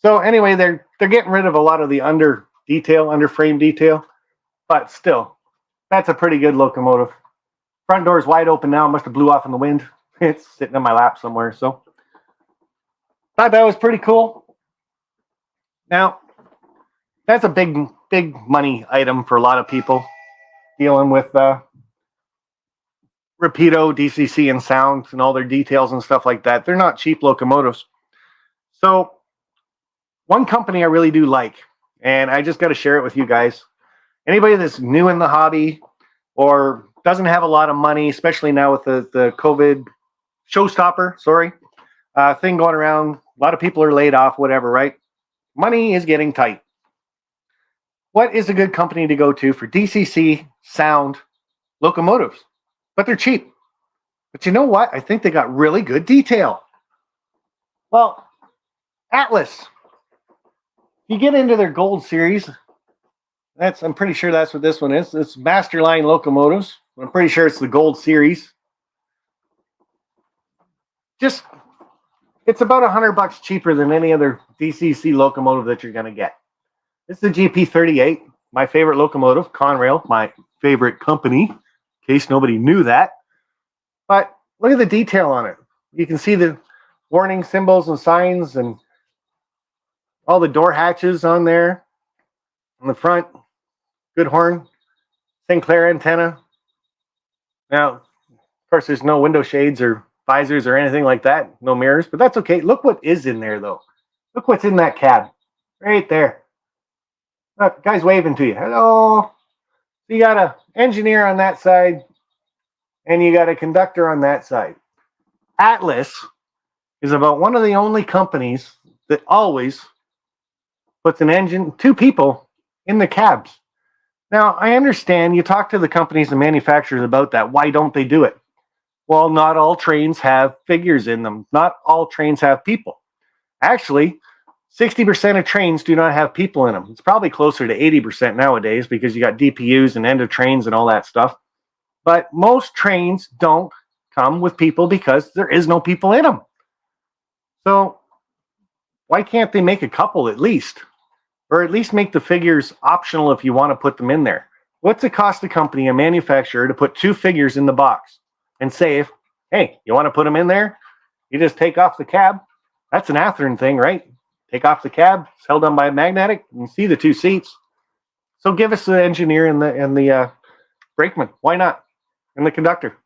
So anyway, they're getting rid of a lot of the under frame detail, but still, that's a pretty good locomotive. Front door's wide open now. Must have blew off in the wind. It's sitting in my lap somewhere. So thought that was pretty cool. Now, that's a big money item for a lot of people dealing with Rapido, DCC, and sound and all their details and stuff like that. They're not cheap locomotives. So one company I really do like, and I just got to share it with you guys. Anybody that's new in the hobby or doesn't have a lot of money, especially now with the COVID showstopper, thing going around, a lot of people are laid off, whatever, right? Money is getting tight. What is a good company to go to for DCC sound locomotives? But they're cheap. But you know what? I think they got really good detail. Well, Atlas. You get into their Gold Series. I'm pretty sure that's what this one is. It's Masterline locomotives. I'm pretty sure it's the Gold Series. It's about $100 cheaper than any other DCC locomotive that you're going to get. It's the GP38, my favorite locomotive. Conrail, my favorite company, in case nobody knew that. But look at the detail on it. You can see the warning symbols and signs and all the door hatches on there. On the front, good horn, Sinclair antenna. Now, of course, there's no window shades or visors or anything like that. No mirrors, but that's okay. Look what is in there, though. Look what's in that cab. Right there. Look, guy's waving to you. Hello. You got an engineer on that side, and you got a conductor on that side. Atlas is about one of the only companies that always puts two people in the cabs. Now, I understand you talk to the companies and manufacturers about that. Why don't they do it? Well, not all trains have figures in them. Not all trains have people. Actually, 60% of trains do not have people in them. It's probably closer to 80% nowadays because you got DPUs and end of trains and all that stuff. But most trains don't come with people because there is no people in them. So why can't they make a couple at least? Or at least make the figures optional if you want to put them in there. What's it cost the company, a manufacturer, to put two figures in the box and say, hey, you want to put them in there? You just take off the cab. That's an Athearn thing, right? Take off the cab, it's held on by a magnetic, you can see the two seats. So give us the engineer and the brakeman. Why not? And the conductor.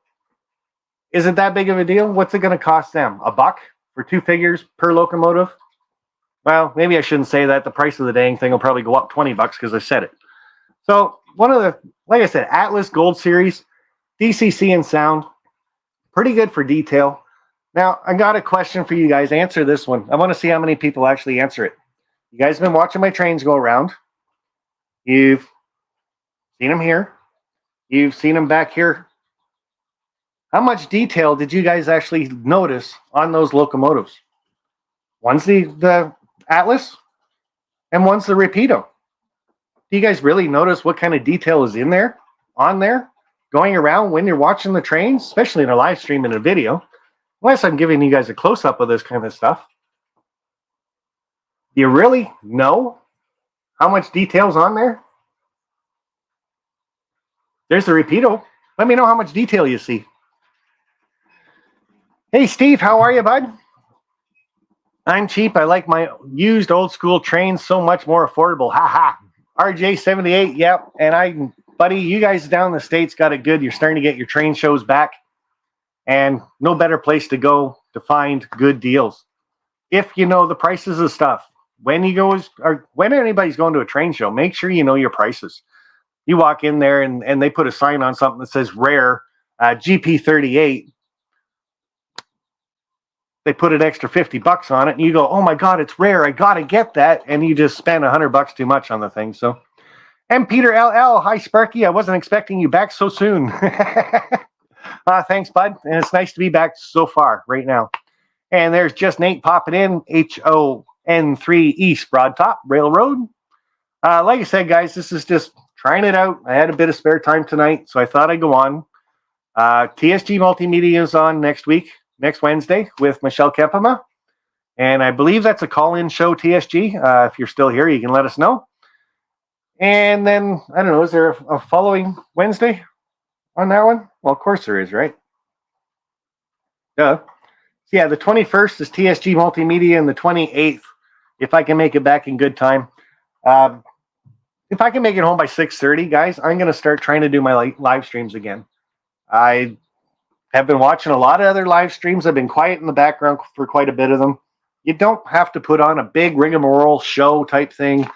Is it that big of a deal? What's it going to cost them? $1 for two figures per locomotive? Well, maybe I shouldn't say that. The price of the dang thing will probably go up $20 because I said it. So like I said, Atlas Gold Series, DCC and sound, pretty good for detail. Now, I got a question for you guys. Answer this one. I want to see how many people actually answer it. You guys have been watching my trains go around. You've seen them here. You've seen them back here. How much detail did you guys actually notice on those locomotives? One's the Atlas and one's the Rapido. Do you guys really notice what kind of detail is on there, going around when you're watching the trains, especially in a live stream and a video? Unless I'm giving you guys a close-up of this kind of stuff. Do you really know how much detail's on there? There's the Rapido. Let me know how much detail you see. Hey, Steve, how are you, bud? I'm cheap. I like my used old-school trains so much more affordable. Ha ha. RJ78, yep. And buddy, you guys down in the States got it good. You're starting to get your train shows back, and no better place to go to find good deals. If you know the prices of stuff, when you go or when anybody's going to a train show, make sure you know your prices. You walk in there and they put a sign on something that says rare GP38. They put an extra $50 on it, and you go, "Oh my God, it's rare! I gotta get that!" And you just spend $100 too much on the thing. So, and Peter LL, hi Sparky, I wasn't expecting you back so soon. Thanks, bud, and it's nice to be back so far right now. And there's just Nate popping in, HON3 East Broad Top Railroad. Like I said, guys, this is just trying it out. I had a bit of spare time tonight, so I thought I'd go on. TSG Multimedia is on next Wednesday with Michelle Kempema. And I believe that's a call-in show, TSG. If you're still here, you can let us know. And then, I don't know, is there a following Wednesday on that one? Well, of course there is, right? Yeah. Yeah, the 21st is TSG Multimedia, and the 28th, if I can make it back in good time. If I can make it home by 6:30, guys, I'm going to start trying to do my live streams again. I have been watching a lot of other live streams. I've been quiet in the background for quite a bit of them. You don't have to put on a big rigmarole show type thing.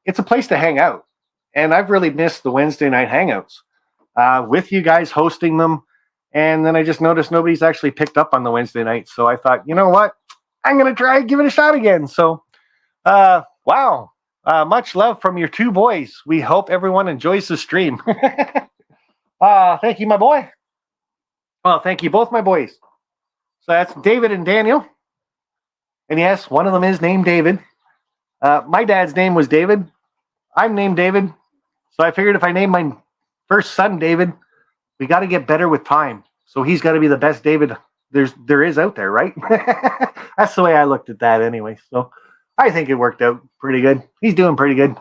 It's a place to hang out. And I've really missed the Wednesday night hangouts with you guys hosting them. And then I just noticed nobody's actually picked up on the Wednesday night. So I thought, you know what? I'm going to try give it a shot again. So, wow. Much love from your two boys. We hope everyone enjoys the stream. Thank you, my boy. Well, thank you both, my boys. So that's David and Daniel. And yes, one of them is named David. My dad's name was David. I'm named David. So I figured if I name my first son David, we got to get better with time. So he's got to be the best David there is out there, right? That's the way I looked at that anyway. So I think it worked out pretty good. He's doing pretty good.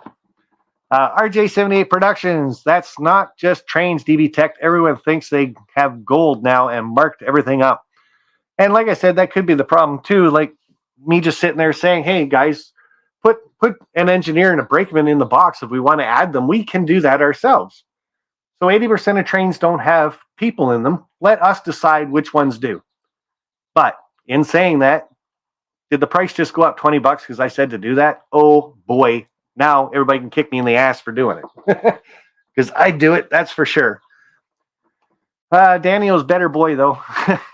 RJ78 Productions. That's not just trains, DB Tech. Everyone thinks they have gold now and marked everything up. And like I said, that could be the problem too. Like me just sitting there saying, hey, guys, put an engineer and a brakeman in the box. If we want to add them, we can do that ourselves. So 80% of trains don't have people in them. Let us decide which ones do. But in saying that, did the price just go up $20 because I said to do that? Oh boy, now everybody can kick me in the ass for doing it. Because I do it, that's for sure. Daniel's better boy though.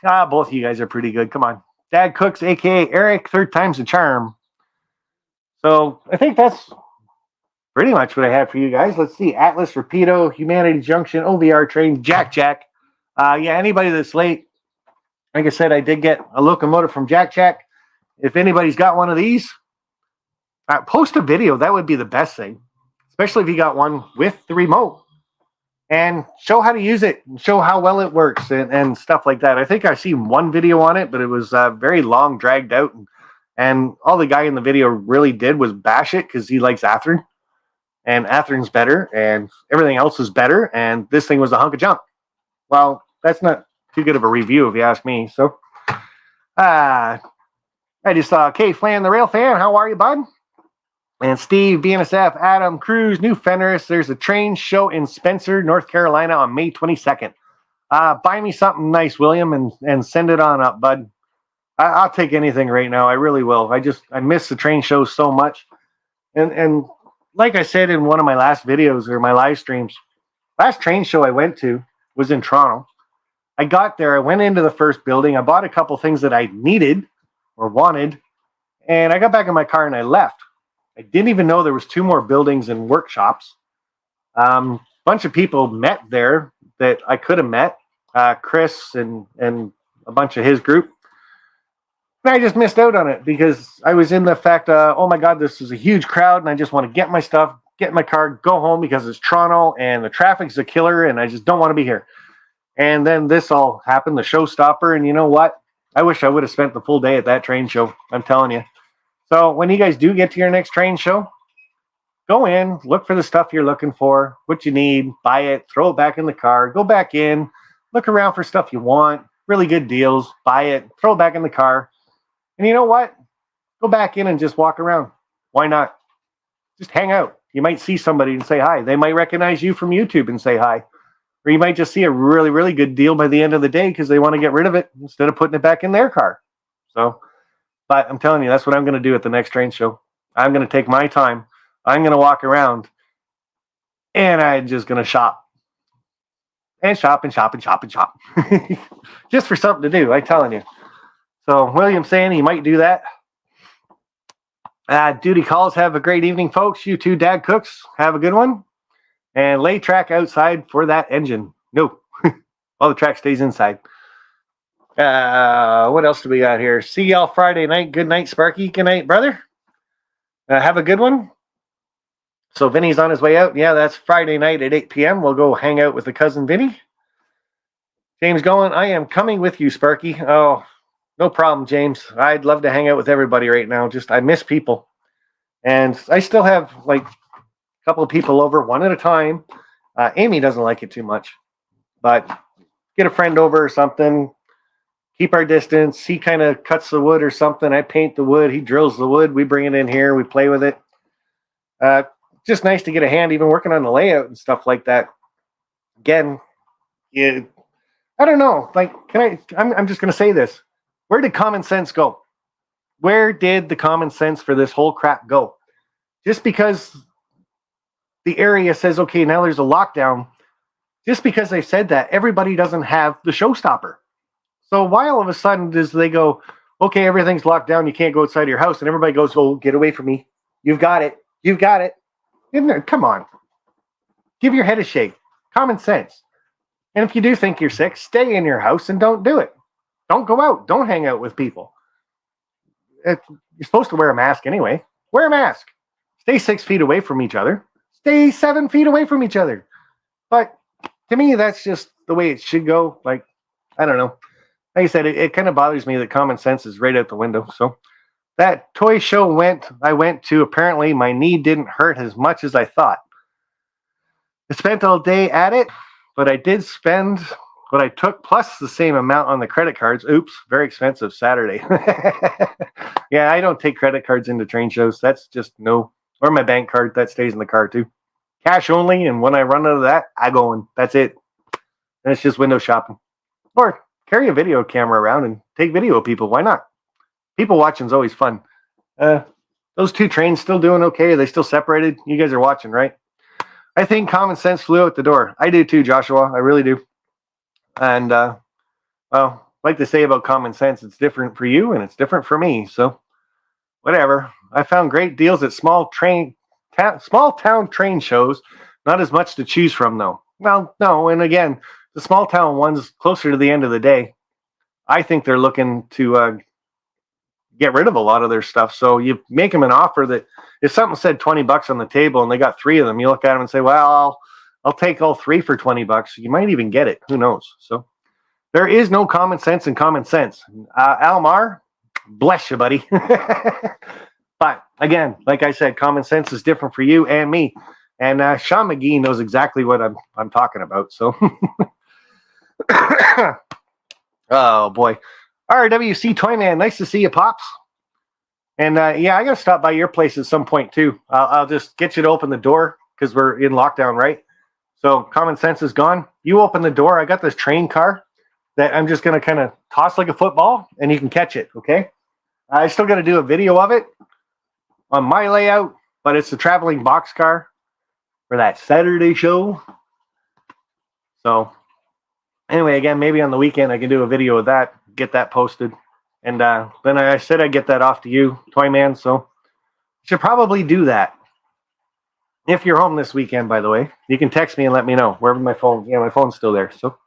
Both of you guys are pretty good. Come on. Dad Cooks, aka Eric, third time's the charm. So I think that's pretty much what I have for you guys. Let's see. Atlas, Rapido, Humanity Junction, OVR train, Jack. Yeah, anybody that's late. Like I said, I did get a locomotive from Jack. If anybody's got one of these, post a video. That would be the best thing, especially if you got one with the remote, and show how to use it and show how well it works and stuff like that. I think I've seen one video on it, but it was very long, dragged out, and all the guy in the video really did was bash it because he likes Athearn, and Athearn's better, and everything else is better, and this thing was a hunk of junk. Well, that's not too good of a review if you ask me. So, I just saw K Flan, the rail fan. How are you, bud? And Steve, BNSF, Adam, Cruz, New Fenris. There's a train show in Spencer, North Carolina on May 22nd. Buy me something nice, William, and send it on up, bud. I'll take anything right now. I really will. I miss the train show so much. And like I said in one of my last videos or my live streams, last train show I went to was in Toronto. I got there. I went into the first building. I bought a couple things that I needed or wanted, and I got back in my car and I left. I didn't even know there was 2 more buildings and workshops. Bunch of people met there that I could have met, Chris and a bunch of his group. And I just missed out on it because I was in the fact, oh my God, this is a huge crowd, and I just want to get my stuff, get in my car, go home because it's Toronto and the traffic's a killer, and I just don't want to be here. And then this all happened, the showstopper, and you know what? I wish I would have spent the full day at that train show. I'm telling you. So when you guys do get to your next train show, go in, look for the stuff you're looking for, what you need, buy it, throw it back in the car, go back in, look around for stuff you want, really good deals, buy it, throw it back in the car. And you know what? Go back in and just walk around. Why not? Just hang out. You might see somebody and say hi. They might recognize you from YouTube and say hi. Or you might just see a really, really good deal by the end of the day because they want to get rid of it instead of putting it back in their car. So, but I'm telling you, that's what I'm going to do at the next train show. I'm going to take my time. I'm going to walk around and I'm just going to shop and shop and shop and shop and shop just for something to do. I'm telling you. So William's saying he might do that. Duty calls. Have a great evening, folks. You two dad cooks. Have a good one. And lay track outside for that engine. No. All the track stays inside. What else do we got here? See y'all Friday night. Good night, Sparky. Good night, brother. Have a good one. So Vinny's on his way out. Yeah, that's Friday night at 8 p.m. We'll go hang out with the cousin Vinny. James going, I am coming with you, Sparky. Oh, no problem, James. I'd love to hang out with everybody right now. Just I miss people. And I still have like a couple of people over one at a time. Amy doesn't like it too much. But get a friend over or something. Keep our distance. He kind of cuts the wood or something. I paint the wood. He drills the wood. We bring it in here. We play with it. Just nice to get a hand even working on the layout and stuff like that. Again, I don't know. Like, I'm just going to say this. Where did common sense go? Where did the common sense for this whole crap go? Just because the area says, okay, now there's a lockdown, just because they said that, everybody doesn't have the showstopper. So why all of a sudden does they go, okay, everything's locked down, you can't go outside your house, and everybody goes, oh, get away from me. You've got it. You've got it. Come on. Give your head a shake. Common sense. And if you do think you're sick, stay in your house and don't do it. Don't go out. Don't hang out with people. You're supposed to wear a mask anyway. Wear a mask. Stay 6 feet away from each other. Stay 7 feet away from each other. But to me, that's just the way it should go. Like, I don't know. Like I said, it kind of bothers me that common sense is right out the window. So that toy show I went to, apparently my knee didn't hurt as much as I thought. I spent all day at it, but I did spend what I took plus the same amount on the credit cards. Oops, very expensive Saturday. Yeah, I don't take credit cards into train shows. That's just no. Or my bank card, that stays in the car too. Cash only, and when I run out of that, I go in. That's it. And it's just window shopping. Or carry a video camera around and take video of people. Why not? People watching is always fun. Those two trains still doing okay? Are they still separated? You guys are watching, right? I think common sense flew out the door. I do too, Joshua. I really do. And, well, like they say about common sense, it's different for you and it's different for me. So, whatever. I found great deals at small town train shows. Not as much to choose from, though. Well, no. And again, the small town ones closer to the end of the day, I think they're looking to get rid of a lot of their stuff. So you make them an offer that if something said $20 on the table and they got 3 of them, you look at them and say, well, I'll take all 3 for $20. You might even get it. Who knows? So there is no common sense in common sense. Almar, bless you, buddy. But again, like I said, common sense is different for you and me. And Sean McGee knows exactly what I'm talking about. So, oh boy, RWC Toyman, nice to see you, pops. And yeah, I gotta stop by your place at some point too. I'll just get you to open the door because we're in lockdown, right? So common sense is gone. You open the door. I got this train car that I'm just gonna kind of toss like a football, and you can catch it. Okay. I still got to do a video of it on my layout, but it's a traveling boxcar for that Saturday show. So anyway, again, maybe on the weekend I can do a video of that, get that posted. And then I said I'd get that off to you, Toyman. So I should probably do that. If you're home this weekend, by the way, you can text me and let me know wherever my phone. Yeah, my phone's still there. So,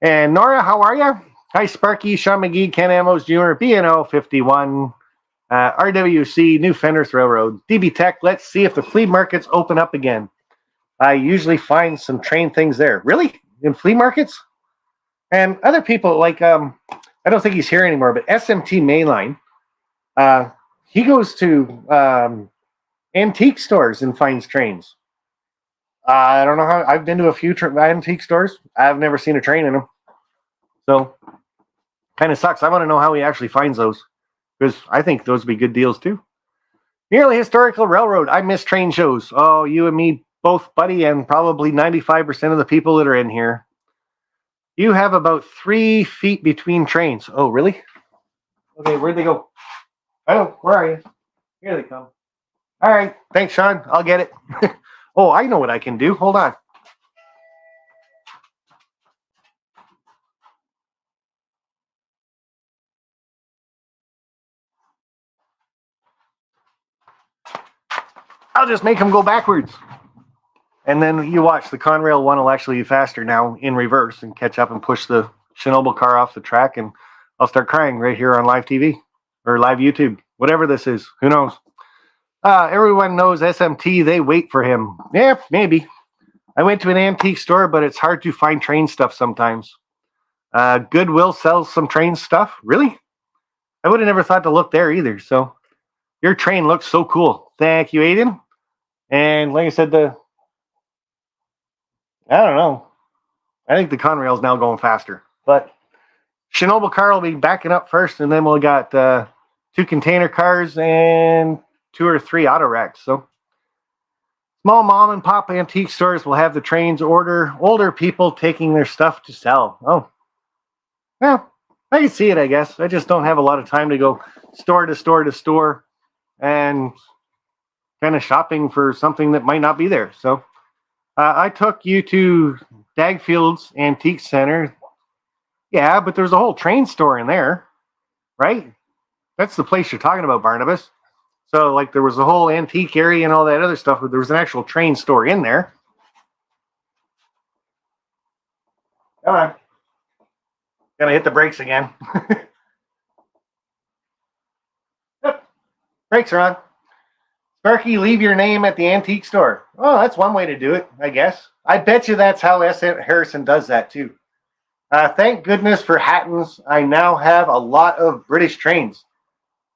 and Nora, how are you? Hi, Sparky, Sean McGee, Ken Amos Jr., BNO 51, RWC, New Fenders Railroad, DB Tech. Let's see if the flea markets open up again. I usually find some train things there. Really? In flea markets? And other people like, I don't think he's here anymore, but SMT Mainline, he goes to antique stores and finds trains. I don't know how. I've been to a few antique stores. I've never seen a train in them. So, kind of sucks. I want to know how he actually finds those because I think those would be good deals too. Nearly Historical Railroad. I miss train shows. Oh, you and me both, buddy, and probably 95% of the people that are in here. You have about 3 feet between trains. Oh, really? Okay, where'd they go? Oh, where are you? Here they come. All right. Thanks, Sean. I'll get it. Oh, I know what I can do. Hold on. I'll just make them go backwards. And then you watch. The Conrail one will actually be faster now in reverse and catch up and push the Chernobyl car off the track. And I'll start crying right here on live TV or live YouTube. Whatever this is. Who knows? Everyone knows SMT. They wait for him. Yeah, maybe. I went to an antique store, but it's hard to find train stuff sometimes. Goodwill sells some train stuff. Really? I would have never thought to look there either. So your train looks so cool. Thank you, Aiden. And like I said, I don't know. I think the Conrail is now going faster. But Chernobyl car will be backing up first, and then we'll got 2 container cars and 2 or 3 auto racks. So small mom and pop antique stores will have the trains order older people taking their stuff to sell. Oh, well, I can see it, I guess. I just don't have a lot of time to go store to store to store and kind of shopping for something that might not be there. So I took you to Dagfield's Antique Center. Yeah, but there's a whole train store in there, right? That's the place you're talking about, Barnabas. So, like, there was a whole antique area and all that other stuff, but there was an actual train store in there. Come on. Gonna hit the brakes again. Yep. Brakes are on. Sparky, leave your name at the antique store. Oh, that's one way to do it, I guess. I bet you that's how S.M. Harrison does that, too. Thank goodness for Hattons. I now have a lot of British trains.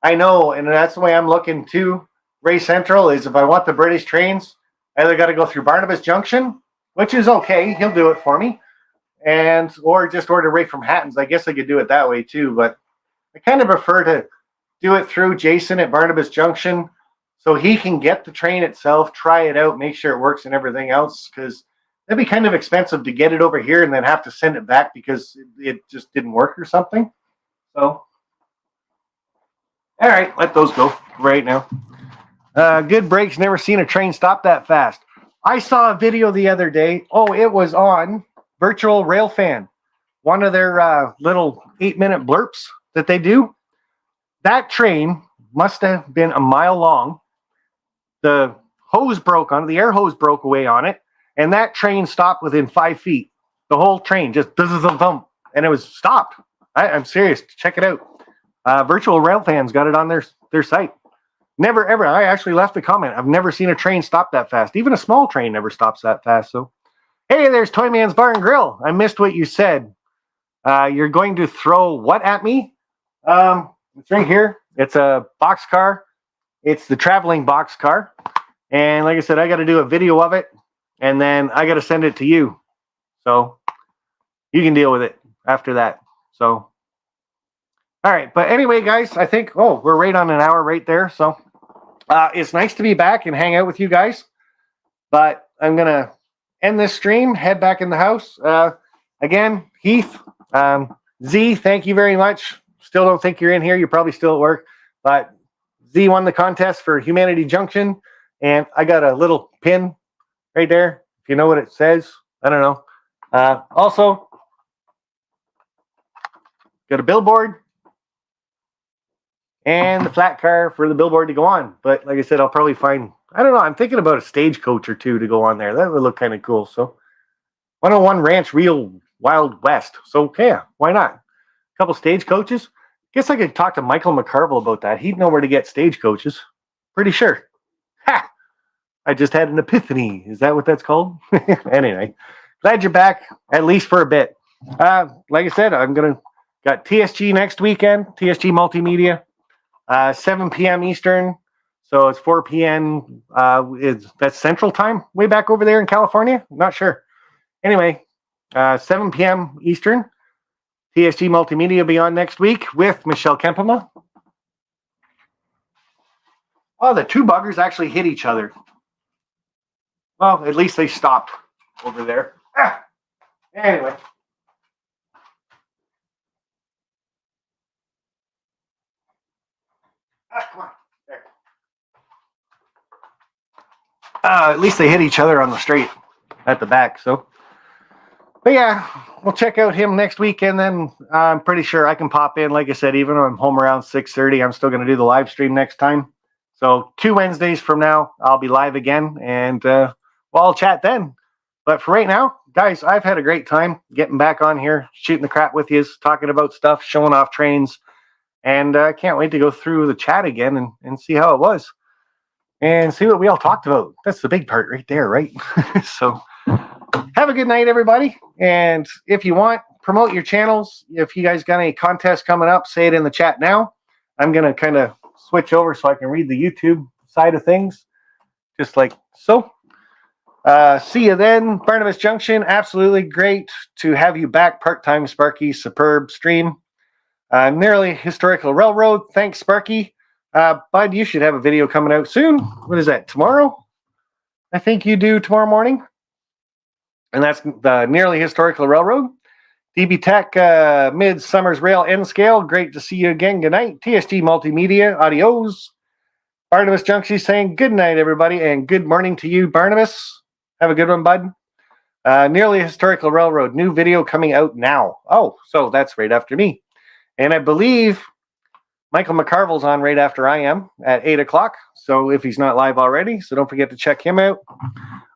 I know, and that's the way I'm looking, too. Ray Central is if I want the British trains, I either got to go through Barnabas Junction, which is okay. He'll do it for me. Or just order right from Hattons. I guess I could do it that way, too. But I kind of prefer to do it through Jason at Barnabas Junction so he can get the train itself, try it out, make sure it works and everything else, because that'd be kind of expensive to get it over here and then have to send it back because it just didn't work or something. So, all right, let those go right now. Good brakes. Never seen a train stop that fast. I saw a video the other day. Oh, it was on Virtual Railfan, one of their little 8-minute blurps that they do. That train must have been a mile long. The hose broke on it. The air hose broke away on it. And that train stopped within 5 feet. The whole train just and it was stopped. I'm serious. Check it out. Virtual Railfan's got it on their site. Never ever. I actually left a comment. I've never seen a train stop that fast. Even a small train never stops that fast. So, hey, there's Toyman's Bar and Grill. I missed what you said. You're going to throw what at me? It's right here. It's a box car. It's the traveling box car. And like I said, I got to do a video of it. And then I got to send it to you. So you can deal with it after that. So, all right. But anyway, guys, I think, we're right on an hour right there. So it's nice to be back and hang out with you guys. But I'm going to end this stream, head back in the house. Again, Heath, Z, thank you very much. Still don't think you're in here. You're probably still at work. But Z won the contest for Humanity Junction. And I got a little pin right there, if you know what it says. I don't know. Also, got a billboard and the flat car for the billboard to go on. But like I said, I'll probably find, I don't know, I'm thinking about a stagecoach or 2 to go on there. That would look kind of cool. So 101 Ranch Real Wild West. So yeah, why not? A couple stagecoaches. Guess I could talk to Michael McCarville about that. He'd know where to get stagecoaches. Pretty sure. Ha! I just had an epiphany. Is that what that's called? Anyway, glad you're back, at least for a bit. Like I said, got TSG next weekend, TSG Multimedia, 7 p.m. Eastern. So it's 4 p.m. That's Central Time, way back over there in California? I'm not sure. Anyway, 7 p.m. Eastern. TSG Multimedia will be on next week with Michelle Kempema. Oh, the two buggers actually hit each other. Well, at least they stopped over there. Anyway. Come on. There. At least they hit each other on the straight at the back. So, but yeah, we'll check out him next weekend. Then I'm pretty sure I can pop in. Like I said, even when I'm home around 6:30, I'm still going to do the live stream next time. So 2 Wednesdays from now, I'll be live again, and I'll chat then. But for right now, guys, I've had a great time getting back on here, shooting the crap with you, talking about stuff, showing off trains, and I can't wait to go through the chat again and see how it was and see what we all talked about. That's the big part right there, right? So have a good night, everybody. And if you want, promote your channels. If you guys got any contests coming up, say it in the chat now. I'm going to kind of switch over so I can read the YouTube side of things, just like so. See you then, Barnabas Junction. Absolutely great to have you back. Part-time Sparky, superb stream. Nearly Historical Railroad. Thanks, Sparky. Bud, you should have a video coming out soon. What is that, tomorrow? I think you do tomorrow morning. And that's the Nearly Historical Railroad. DB Tech, Mid-Summers Rail N Scale. Great to see you again. Good night. TSG Multimedia. Adios. Barnabas Junction saying good night, everybody, and good morning to you, Barnabas. Have a good one, bud. Nearly Historical Railroad. New video coming out now. Oh, so that's right after me. And I believe Michael McCarville's on right after I am at 8 o'clock. So if he's not live already, so don't forget to check him out.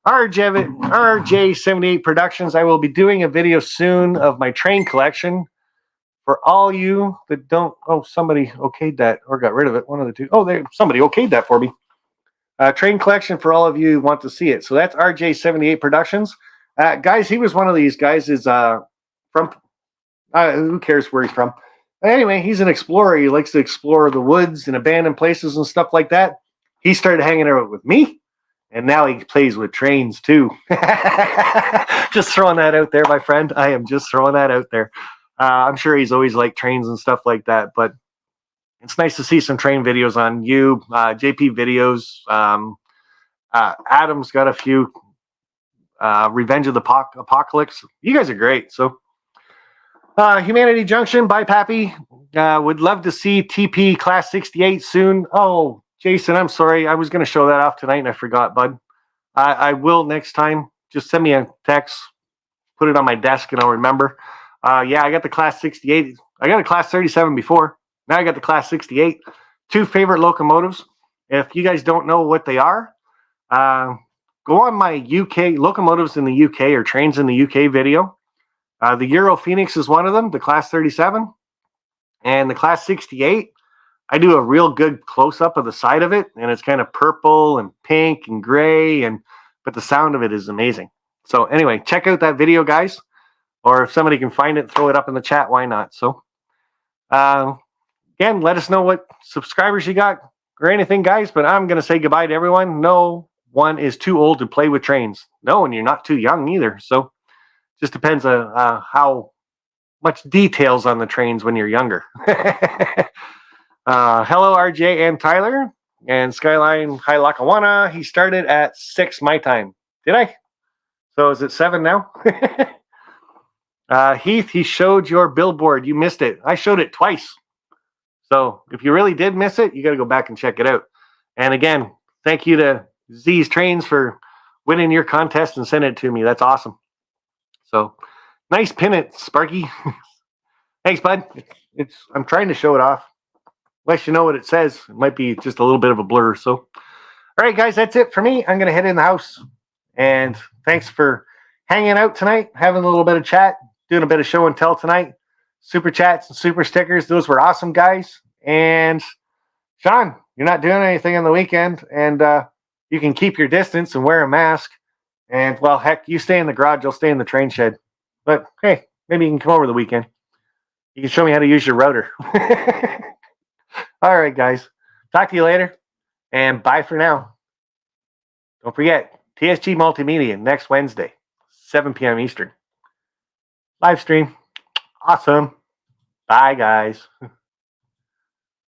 RJ78 Productions. I will be doing a video soon of my train collection. For all you that don't, oh, somebody okayed that or got rid of it. One of the two. Oh, somebody okayed that for me. Train collection for all of you who want to see it. So that's RJ78 Productions. Guys, he was one of these guys is from, who cares where he's from? Anyway, he's an explorer. He likes to explore the woods and abandoned places and stuff like that. He started hanging out with me, and now he plays with trains too. Just throwing that out there, my friend. I am just throwing that out there. I'm sure he's always liked trains and stuff like that, but it's nice to see some train videos on you, JP videos. Adam's got a few. Revenge of the Apocalypse. You guys are great. So, Humanity Junction. Bye, Pappy. Would love to see TP Class 68 soon. Oh, Jason, I'm sorry. I was going to show that off tonight and I forgot, bud. I will next time. Just send me a text. Put it on my desk and I'll remember. Yeah, I got the Class 68. I got a Class 37 before. Now I got the Class 68. Two favorite locomotives. If you guys don't know what they are, go on my UK locomotives in the UK or trains in the UK video. The Euro Phoenix is one of them, the Class 37. And the Class 68, I do a real good close-up of the side of it, and it's kind of purple and pink and gray, but the sound of it is amazing. So anyway, check out that video, guys. Or if somebody can find it, throw it up in the chat. Why not? So again, let us know what subscribers you got or anything, guys. But I'm going to say goodbye to everyone. No one is too old to play with trains. No, and you're not too young either. So just depends on how much details on the trains when you're younger. Hello, RJ and Tyler and Skyline High Lackawanna. He started at 6 my time. Did I? So is it 7 now? Heath, he showed your billboard. You missed it. I showed it twice. So if you really did miss it, you got to go back and check it out. And again, thank you to Z's Trains for winning your contest and sending it to me. That's awesome. So nice pin it, Sparky. Thanks, bud. I'm trying to show it off. Unless you know what it says, it might be just a little bit of a blur. So, all right, guys, that's it for me. I'm going to head in the house. And thanks for hanging out tonight, having a little bit of chat, doing a bit of show and tell tonight. Super chats and super stickers. Those were awesome, guys. And Sean, you're not doing anything on the weekend. And you can keep your distance and wear a mask. And, well, heck, you stay in the garage. You'll stay in the train shed. But, hey, maybe you can come over the weekend. You can show me how to use your router. All right, guys. Talk to you later. And bye for now. Don't forget, TSG Multimedia next Wednesday, 7 p.m. Eastern. Live stream. Awesome. Bye, guys.